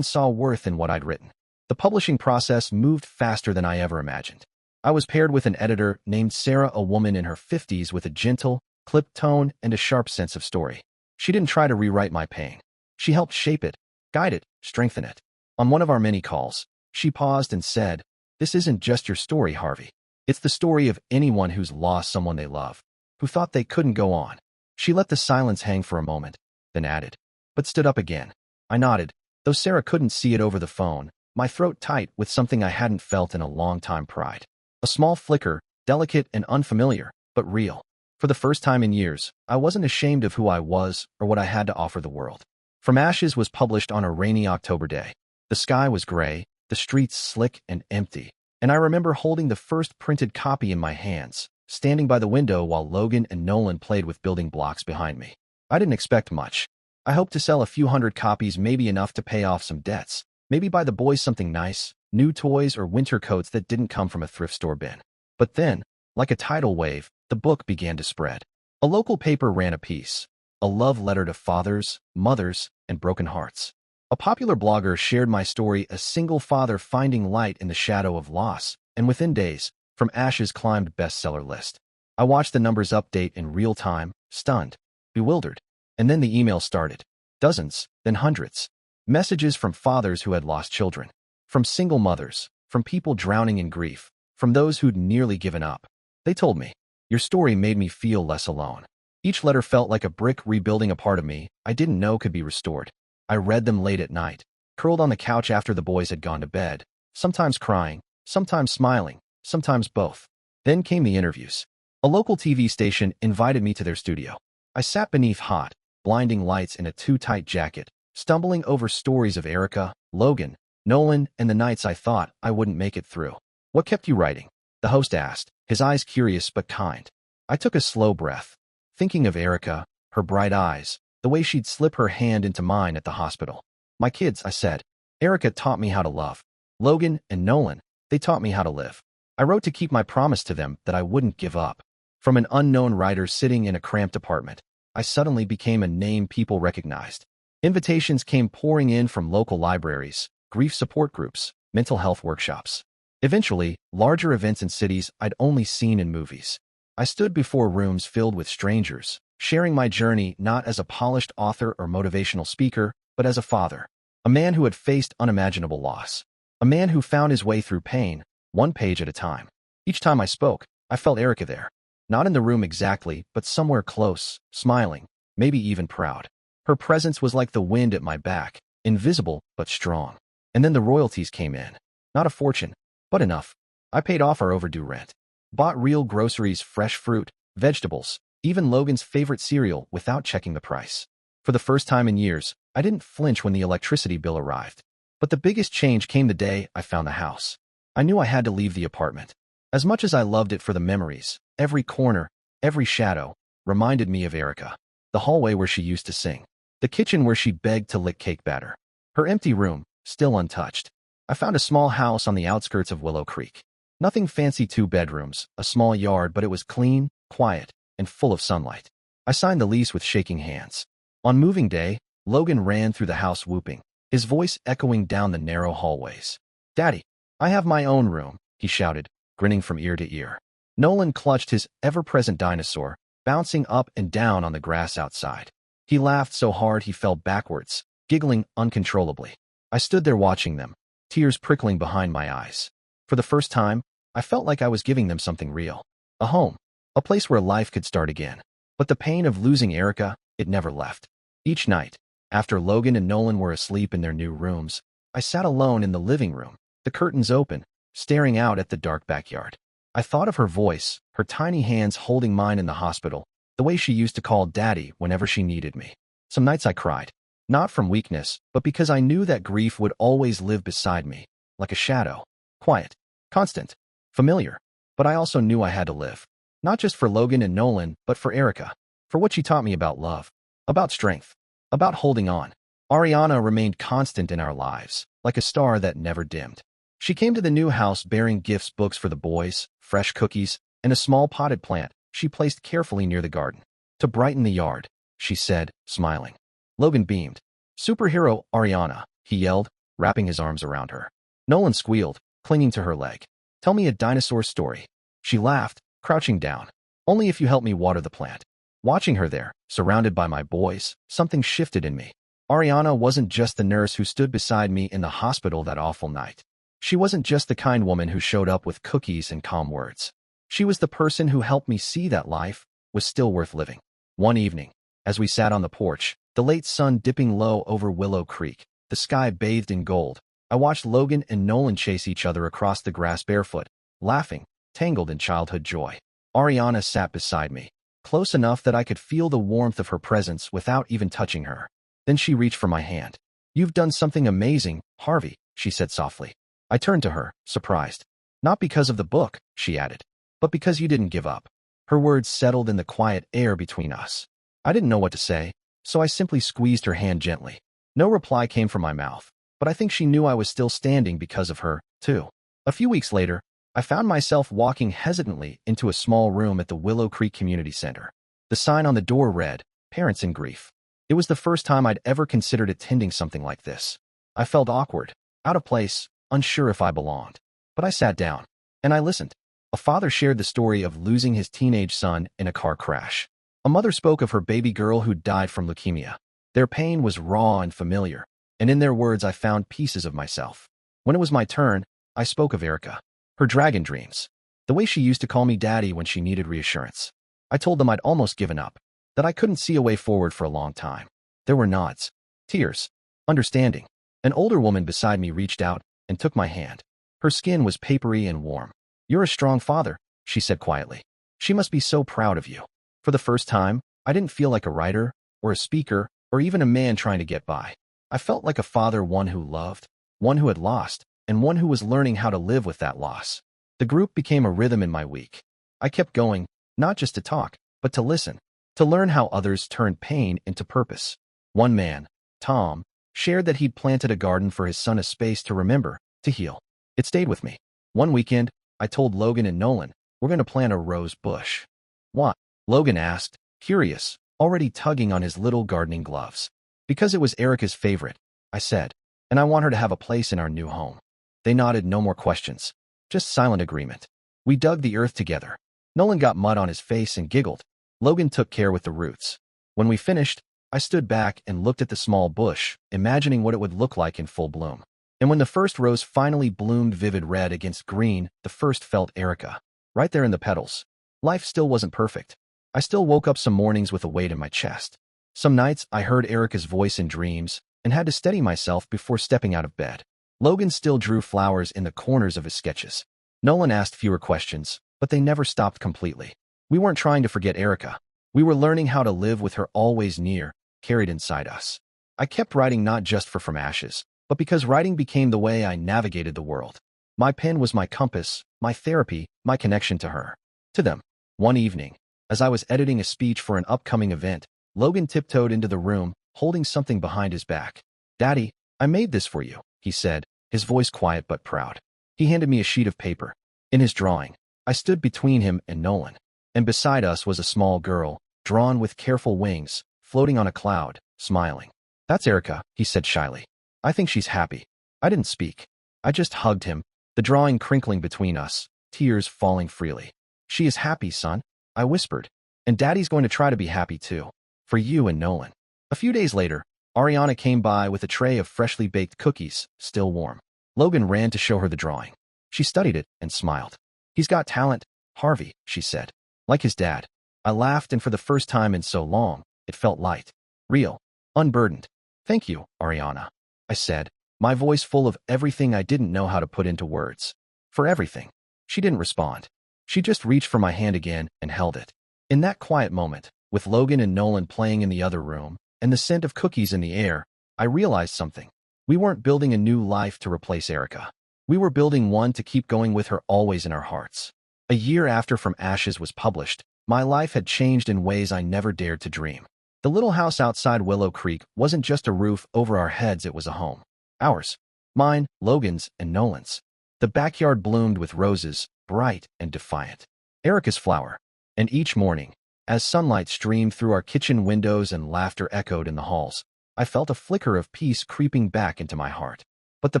Speaker 2: saw worth in what I'd written. The publishing process moved faster than I ever imagined. I was paired with an editor named Sarah, a woman in her 50s with a gentle, clipped tone and a sharp sense of story. She didn't try to rewrite my pain. She helped shape it, guide it, strengthen it. On one of our many calls, she paused and said, "This isn't just your story, Harvey. It's the story of anyone who's lost someone they love, who thought they couldn't go on." She let the silence hang for a moment, then added, "But stood up again." I nodded, though Sarah couldn't see it over the phone, my throat tight with something I hadn't felt in a long time: pride. A small flicker, delicate and unfamiliar, but real. For the first time in years, I wasn't ashamed of who I was or what I had to offer the world. From Ashes was published on a rainy October day. The sky was gray, the streets slick and empty, and I remember holding the first printed copy in my hands, standing by the window while Logan and Nolan played with building blocks behind me. I didn't expect much. I hoped to sell a few hundred copies, maybe enough to pay off some debts, maybe buy the boys something nice, new toys or winter coats that didn't come from a thrift store bin. But then, like a tidal wave, the book began to spread. A local paper ran a piece, a love letter to fathers, mothers, and broken hearts. A popular blogger shared my story, a single father finding light in the shadow of loss, and within days, From Ashes climbed bestseller list. I watched the numbers update in real time, stunned, bewildered. And then the email started. Dozens, then hundreds. Messages from fathers who had lost children, from single mothers, from people drowning in grief, from those who'd nearly given up. They told me, "Your story made me feel less alone." Each letter felt like a brick rebuilding a part of me I didn't know could be restored. I read them late at night, curled on the couch after the boys had gone to bed, sometimes crying, sometimes smiling, sometimes both. Then came the interviews. A local TV station invited me to their studio. I sat beneath hot, blinding lights in a too-tight jacket, stumbling over stories of Erica, Logan, Nolan, and the nights I thought I wouldn't make it through. "What kept you writing?" the host asked, his eyes curious but kind. I took a slow breath, thinking of Erica, her bright eyes, the way she'd slip her hand into mine at the hospital. "My kids," I said. "Erica taught me how to love. Logan and Nolan, they taught me how to live." I wrote to keep my promise to them that I wouldn't give up. From an unknown writer sitting in a cramped apartment, I suddenly became a name people recognized. Invitations came pouring in from local libraries, grief support groups, mental health workshops. Eventually, larger events in cities I'd only seen in movies. I stood before rooms filled with strangers, sharing my journey not as a polished author or motivational speaker, but as a father. A man who had faced unimaginable loss. A man who found his way through pain, one page at a time. Each time I spoke, I felt Erica there. Not in the room exactly, but somewhere close, smiling, maybe even proud. Her presence was like the wind at my back, invisible but strong. And then the royalties came in. Not a fortune, but enough. I paid off our overdue rent. Bought real groceries, fresh fruit, vegetables, even Logan's favorite cereal without checking the price. For the first time in years, I didn't flinch when the electricity bill arrived. But the biggest change came the day I found the house. I knew I had to leave the apartment. As much as I loved it for the memories, every corner, every shadow, reminded me of Erica. The hallway where she used to sing. The kitchen where she begged to lick cake batter. Her empty room, still untouched. I found a small house on the outskirts of Willow Creek. Nothing fancy, 2 bedrooms, a small yard, but it was clean, quiet, and full of sunlight. I signed the lease with shaking hands. On moving day, Logan ran through the house whooping, his voice echoing down the narrow hallways. "Daddy, I have my own room," he shouted, grinning from ear to ear. Nolan clutched his ever-present dinosaur, bouncing up and down on the grass outside. He laughed so hard he fell backwards, giggling uncontrollably. I stood there watching them, tears prickling behind my eyes. For the first time, I felt like I was giving them something real. A home. A place where life could start again. But the pain of losing Erica, it never left. Each night, after Logan and Nolan were asleep in their new rooms, I sat alone in the living room, the curtains open, staring out at the dark backyard. I thought of her voice, her tiny hands holding mine in the hospital, the way she used to call Daddy whenever she needed me. Some nights I cried, not from weakness, but because I knew that grief would always live beside me, like a shadow, quiet, constant, familiar. But I also knew I had to live, not just for Logan and Nolan, but for Erica. for what she taught me about love, about strength, about holding on. Ariana remained constant in our lives, like a star that never dimmed. She came to the new house bearing gifts, books for the boys, fresh cookies, and a small potted plant she placed carefully near the garden. To brighten the yard, she said, smiling. Logan beamed. Superhero Ariana, he yelled, wrapping his arms around her. Nolan squealed, clinging to her leg. Tell me a dinosaur story. She laughed, crouching down. Only if you help me water the plant. Watching her there, surrounded by my boys, something shifted in me. Ariana wasn't just the nurse who stood beside me in the hospital that awful night. She wasn't just the kind woman who showed up with cookies and calm words. She was the person who helped me see that life was still worth living. One evening, as we sat on the porch, the late sun dipping low over Willow Creek, the sky bathed in gold, I watched Logan and Nolan chase each other across the grass barefoot, laughing, tangled in childhood joy. Ariana sat beside me, close enough that I could feel the warmth of her presence without even touching her. Then she reached for my hand. You've done something amazing, Harvey, she said softly. I turned to her, surprised. Not because of the book, she added, but because you didn't give up. Her words settled in the quiet air between us. I didn't know what to say, so I simply squeezed her hand gently. No reply came from my mouth, but I think she knew I was still standing because of her, too. A few weeks later, I found myself walking hesitantly into a small room at the Willow Creek Community Center. The sign on the door read, Parents in Grief. It was the first time I'd ever considered attending something like this. I felt awkward, out of place, unsure if I belonged. But I sat down, and I listened. A father shared the story of losing his teenage son in a car crash. A mother spoke of her baby girl who died from leukemia. Their pain was raw and familiar, and in their words I found pieces of myself. When it was my turn, I spoke of Erica, her dragon dreams, the way she used to call me daddy when she needed reassurance. I told them I'd almost given up, that I couldn't see a way forward for a long time. There were nods, tears, understanding. An older woman beside me reached out and took my hand. Her skin was papery and warm. You're a strong father, she said quietly. She must be so proud of you. For the first time, I didn't feel like a writer, or a speaker, or even a man trying to get by. I felt like a father, one who loved, one who had lost, and one who was learning how to live with that loss. The group became a rhythm in my week. I kept going, not just to talk, but to listen, to learn how others turned pain into purpose. One man, Tom, shared that he'd planted a garden for his son, a space to remember, to heal. It stayed with me. One weekend, I told Logan and Nolan, we're going to plant a rose bush. What? Logan asked, curious, already tugging on his little gardening gloves. Because it was Erica's favorite, I said, and I want her to have a place in our new home. They nodded, no more questions, just silent agreement. We dug the earth together. Nolan got mud on his face and giggled. Logan took care with the roots. When we finished, I stood back and looked at the small bush, imagining what it would look like in full bloom. And when the first rose finally bloomed vivid red against green, the first felt Erica, right there in the petals. Life still wasn't perfect. I still woke up some mornings with a weight in my chest. Some nights I heard Erica's voice in dreams and had to steady myself before stepping out of bed. Logan still drew flowers in the corners of his sketches. Nolan asked fewer questions, but they never stopped completely. We weren't trying to forget Erica. We were learning how to live with her always near, carried inside us. I kept writing not just for From Ashes, but because writing became the way I navigated the world. My pen was my compass, my therapy, my connection to her. To them. One evening, as I was editing a speech for an upcoming event, Logan tiptoed into the room, holding something behind his back. Daddy, I made this for you, he said, his voice quiet but proud. He handed me a sheet of paper. In his drawing, I stood between him and Nolan, and beside us was a small girl, drawn with careful wings, floating on a cloud, smiling. That's Erica, he said shyly. I think she's happy. I didn't speak. I just hugged him, the drawing crinkling between us, tears falling freely. She is happy, son, I whispered. And Daddy's going to try to be happy too. For you and Nolan. A few days later, Ariana came by with a tray of freshly baked cookies, still warm. Logan ran to show her the drawing. She studied it and smiled. He's got talent, Harvey, she said. Like his dad. I laughed, and for the first time in so long, it felt light. Real. Unburdened. Thank you, Ariana, I said, my voice full of everything I didn't know how to put into words. For everything. She didn't respond. She just reached for my hand again and held it. In that quiet moment, with Logan and Nolan playing in the other room, and the scent of cookies in the air, I realized something. We weren't building a new life to replace Erica. We were building one to keep going with her always in our hearts. A year after From Ashes was published, My life had changed in ways I never dared to dream. The little house outside Willow Creek wasn't just a roof over our heads, it was a home. Ours. Mine, Logan's, and Nolan's. The backyard bloomed with roses, bright and defiant. Erica's flower. And each morning, as sunlight streamed through our kitchen windows and laughter echoed in the halls, I felt a flicker of peace creeping back into my heart. But the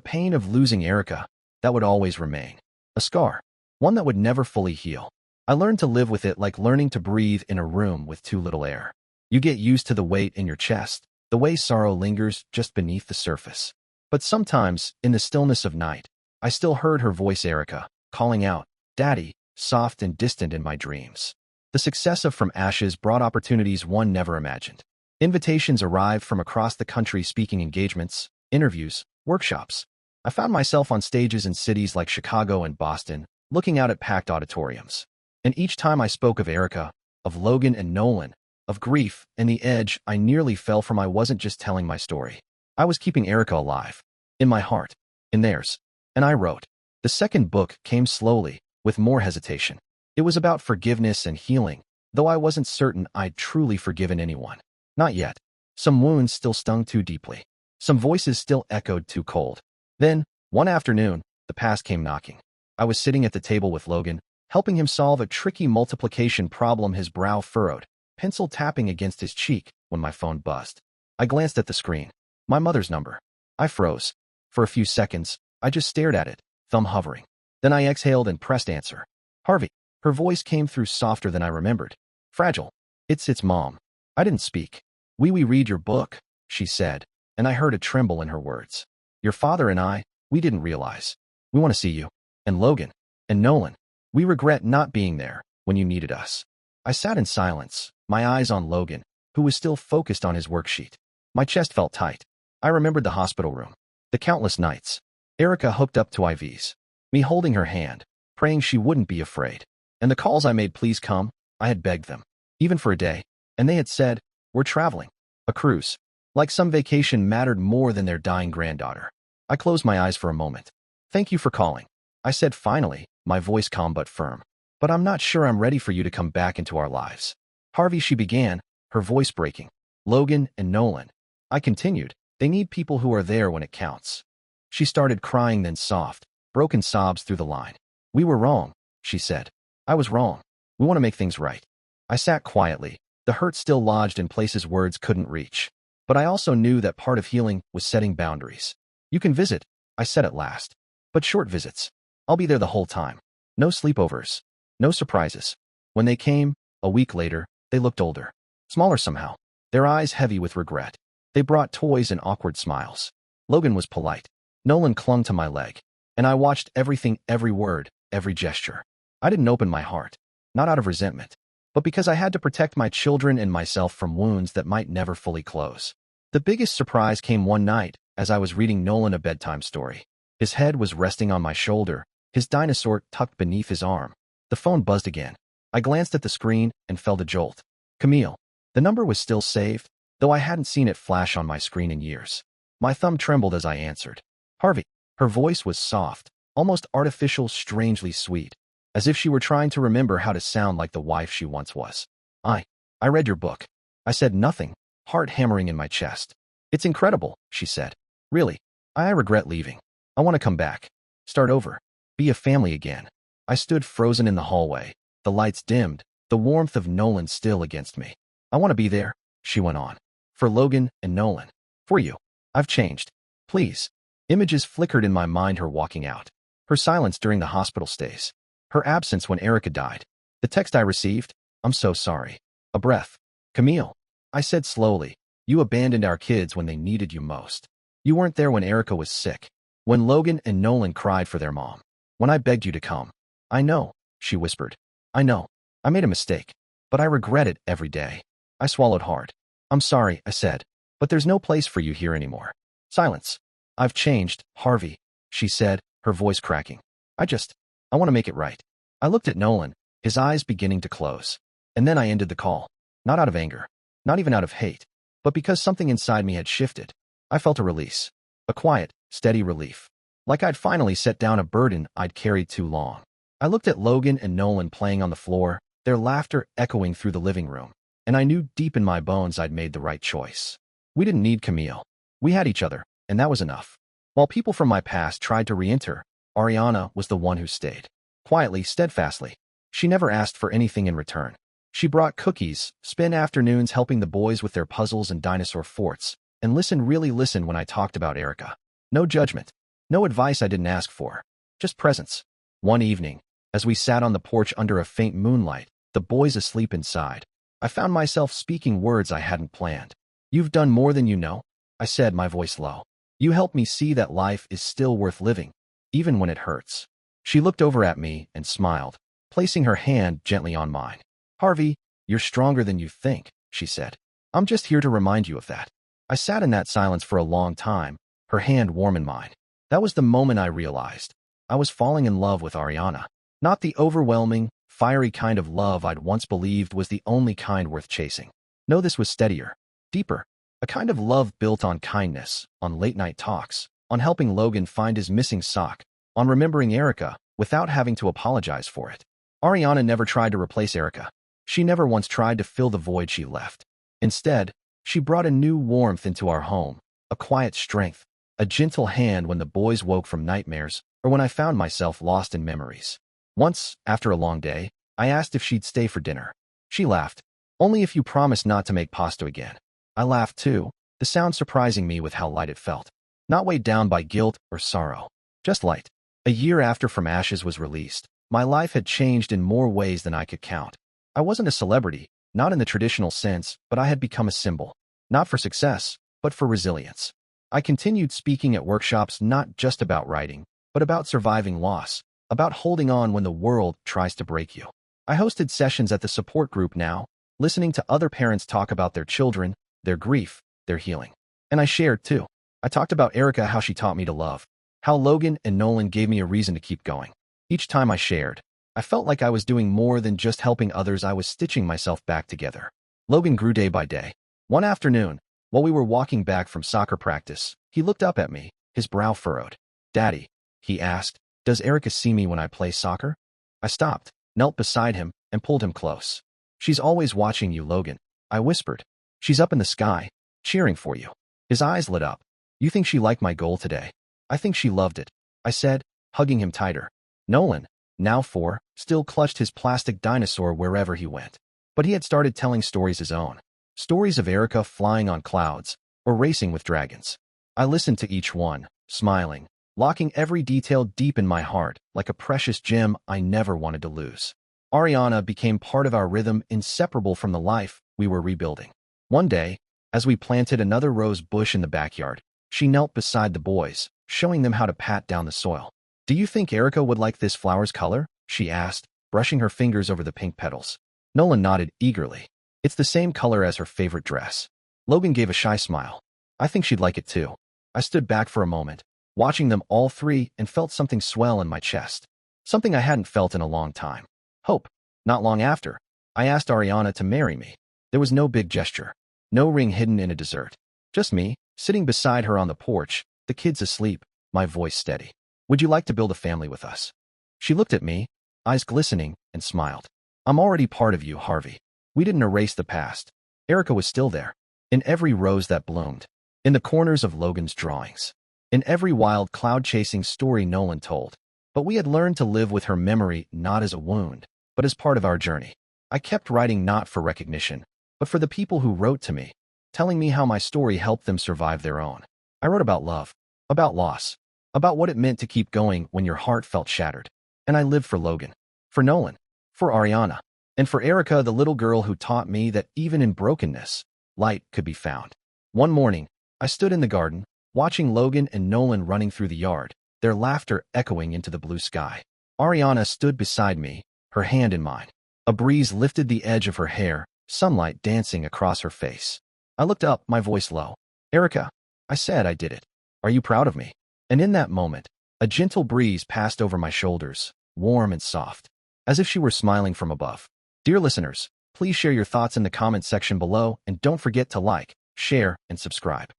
Speaker 2: pain of losing Erica, that would always remain. A scar. One that would never fully heal. I learned to live with it like learning to breathe in a room with too little air. You get used to the weight in your chest, the way sorrow lingers just beneath the surface. But sometimes, in the stillness of night, I still heard her voice, Erica, calling out, "Daddy," soft and distant in my dreams. The success of From Ashes brought opportunities one never imagined. Invitations arrived from across the country, speaking engagements, interviews, workshops. I found myself on stages in cities like Chicago and Boston, looking out at packed auditoriums. And each time I spoke of Erica, of Logan and Nolan, of grief and the edge I nearly fell from, I wasn't just telling my story. I was keeping Erica alive. In my heart. In theirs. And I wrote. The second book came slowly, with more hesitation. It was about forgiveness and healing, though I wasn't certain I'd truly forgiven anyone. Not yet. Some wounds still stung too deeply. Some voices still echoed too cold. Then, one afternoon, the past came knocking. I was sitting at the table with Logan, helping him solve a tricky multiplication problem, his brow furrowed, pencil tapping against his cheek, when my phone buzzed. I glanced at the screen. My mother's number. I froze. For a few seconds, I just stared at it, thumb hovering. Then I exhaled and pressed answer. Harvey. Her voice came through softer than I remembered. Fragile. It's Mom. I didn't speak. We read your book, she said, and I heard a tremble in her words. Your father and I, we didn't realize. We want to see you. And Logan. And Nolan. We regret not being there when you needed us. I sat in silence, my eyes on Logan, who was still focused on his worksheet. My chest felt tight. I remembered the hospital room. The countless nights. Erica hooked up to IVs. Me holding her hand, praying she wouldn't be afraid. And the calls I made, please come. I had begged them. Even for a day. And they had said, we're traveling. A cruise. Like some vacation mattered more than their dying granddaughter. I closed my eyes for a moment. Thank you for calling. I said finally, my voice calm but firm. But I'm not sure I'm ready for you to come back into our lives. Harvey, she began, her voice breaking. Logan and Nolan. I continued, they need people who are there when it counts. She started crying, then soft, broken sobs through the line. We were wrong, she said. I was wrong. We want to make things right. I sat quietly, the hurt still lodged in places words couldn't reach. But I also knew that part of healing was setting boundaries. You can visit, I said at last. But short visits. I'll be there the whole time. No sleepovers. No surprises. When they came, a week later, they looked older. Smaller somehow. Their eyes heavy with regret. They brought toys and awkward smiles. Logan was polite. Nolan clung to my leg. And I watched everything, every word, every gesture. I didn't open my heart. Not out of resentment. But because I had to protect my children and myself from wounds that might never fully close. The biggest surprise came one night, as I was reading Nolan a bedtime story. His head was resting on my shoulder, his dinosaur tucked beneath his arm. The phone buzzed again. I glanced at the screen and felt a jolt. Camille. The number was still saved, though I hadn't seen it flash on my screen in years. My thumb trembled as I answered. Harvey. Her voice was soft, almost artificial, strangely sweet, as if she were trying to remember how to sound like the wife she once was. I read your book. I said nothing, heart hammering in my chest. It's incredible, she said. Really. I regret leaving. I want to come back. Start over. Be a family again. I stood frozen in the hallway, the lights dimmed, the warmth of Nolan still against me. I want to be there, she went on. For Logan and Nolan. For you. I've changed. Please. Images flickered in my mind, her walking out. Her silence during the hospital stays. Her absence when Erica died. The text I received. I'm so sorry. A breath. Camille. I said slowly. You abandoned our kids when they needed you most. You weren't there when Erica was sick. When Logan and Nolan cried for their mom. When I begged you to come. I know, she whispered. I know. I made a mistake. But I regret it every day. I swallowed hard. I'm sorry, I said. But there's no place for you here anymore. Silence. I've changed, Harvey, she said, her voice cracking. I want to make it right. I looked at Nolan, his eyes beginning to close. And then I ended the call. Not out of anger. Not even out of hate. But because something inside me had shifted. I felt a release. A quiet, steady relief. Like I'd finally set down a burden I'd carried too long. I looked at Logan and Nolan playing on the floor, their laughter echoing through the living room, and I knew deep in my bones I'd made the right choice. We didn't need Camille. We had each other, and that was enough. While people from my past tried to re-enter, Ariana was the one who stayed. Quietly, steadfastly. She never asked for anything in return. She brought cookies, spent afternoons helping the boys with their puzzles and dinosaur forts, and really listened when I talked about Erica. No judgment. No advice I didn't ask for. Just presence. One evening, as we sat on the porch under a faint moonlight, the boys asleep inside, I found myself speaking words I hadn't planned. "You've done more than you know," I said, my voice low. "You helped me see that life is still worth living, even when it hurts." She looked over at me and smiled, placing her hand gently on mine. "Harvey, you're stronger than you think," she said. "I'm just here to remind you of that." I sat in that silence for a long time, her hand warm in mine. That was the moment I realized I was falling in love with Ariana. Not the overwhelming, fiery kind of love I'd once believed was the only kind worth chasing. No, this was steadier, deeper, a kind of love built on kindness, on late-night talks, on helping Logan find his missing sock, on remembering Erica without having to apologize for it. Ariana never tried to replace Erica. She never once tried to fill the void she left. Instead, she brought a new warmth into our home, a quiet strength, a gentle hand when the boys woke from nightmares or when I found myself lost in memories. Once, after a long day, I asked if she'd stay for dinner. She laughed. "Only if you promise not to make pasta again." I laughed too, the sound surprising me with how light it felt. Not weighed down by guilt or sorrow. Just light. A year after From Ashes was released, my life had changed in more ways than I could count. I wasn't a celebrity, not in the traditional sense, but I had become a symbol. Not for success, but for resilience. I continued speaking at workshops not just about writing, but about surviving loss, about holding on when the world tries to break you. I hosted sessions at the support group Now, listening to other parents talk about their children, their grief, their healing. And I shared too. I talked about Erica, how she taught me to love, how Logan and Nolan gave me a reason to keep going. Each time I shared, I felt like I was doing more than just helping others. I was stitching myself back together. Logan grew day by day. One afternoon, while we were walking back from soccer practice, he looked up at me, his brow furrowed. "Daddy," he asked, "does Erica see me when I play soccer?" I stopped, knelt beside him, and pulled him close. "She's always watching you, Logan," I whispered. "She's up in the sky, cheering for you." His eyes lit up. "You think she liked my goal today?" "I think she loved it," I said, hugging him tighter. Nolan, now 4, still clutched his plastic dinosaur wherever he went. But he had started telling stories his own. Stories of Erica flying on clouds, or racing with dragons. I listened to each one, smiling, locking every detail deep in my heart, like a precious gem I never wanted to lose. Ariana became part of our rhythm, inseparable from the life we were rebuilding. One day, as we planted another rose bush in the backyard, she knelt beside the boys, showing them how to pat down the soil. "Do you think Erica would like this flower's color?" she asked, brushing her fingers over the pink petals. Nolan nodded eagerly. "It's the same color as her favorite dress." Logan gave a shy smile. "I think she'd like it too." I stood back for a moment, watching them all three, and felt something swell in my chest. Something I hadn't felt in a long time. Hope. Not long after, I asked Ariana to marry me. There was no big gesture. No ring hidden in a dessert. Just me, sitting beside her on the porch, the kids asleep, my voice steady. "Would you like to build a family with us?" She looked at me, eyes glistening, and smiled. "I'm already part of you, Harvey." We didn't erase the past. Erica was still there. In every rose that bloomed. In the corners of Logan's drawings. In every wild cloud-chasing story Nolan told. But we had learned to live with her memory not as a wound, but as part of our journey. I kept writing not for recognition, but for the people who wrote to me, telling me how my story helped them survive their own. I wrote about love, about loss, about what it meant to keep going when your heart felt shattered. And I lived for Logan, for Nolan, for Ariana, and for Erica, the little girl who taught me that even in brokenness, light could be found. One morning, I stood in the garden, watching Logan and Nolan running through the yard, their laughter echoing into the blue sky. Ariana stood beside me, her hand in mine. A breeze lifted the edge of her hair, sunlight dancing across her face. I looked up, my voice low. "Erica," I said, "I did it. Are you proud of me?" And in that moment, a gentle breeze passed over my shoulders, warm and soft, as if she were smiling from above. Dear listeners, please share your thoughts in the comments section below, and don't forget to like, share, and subscribe.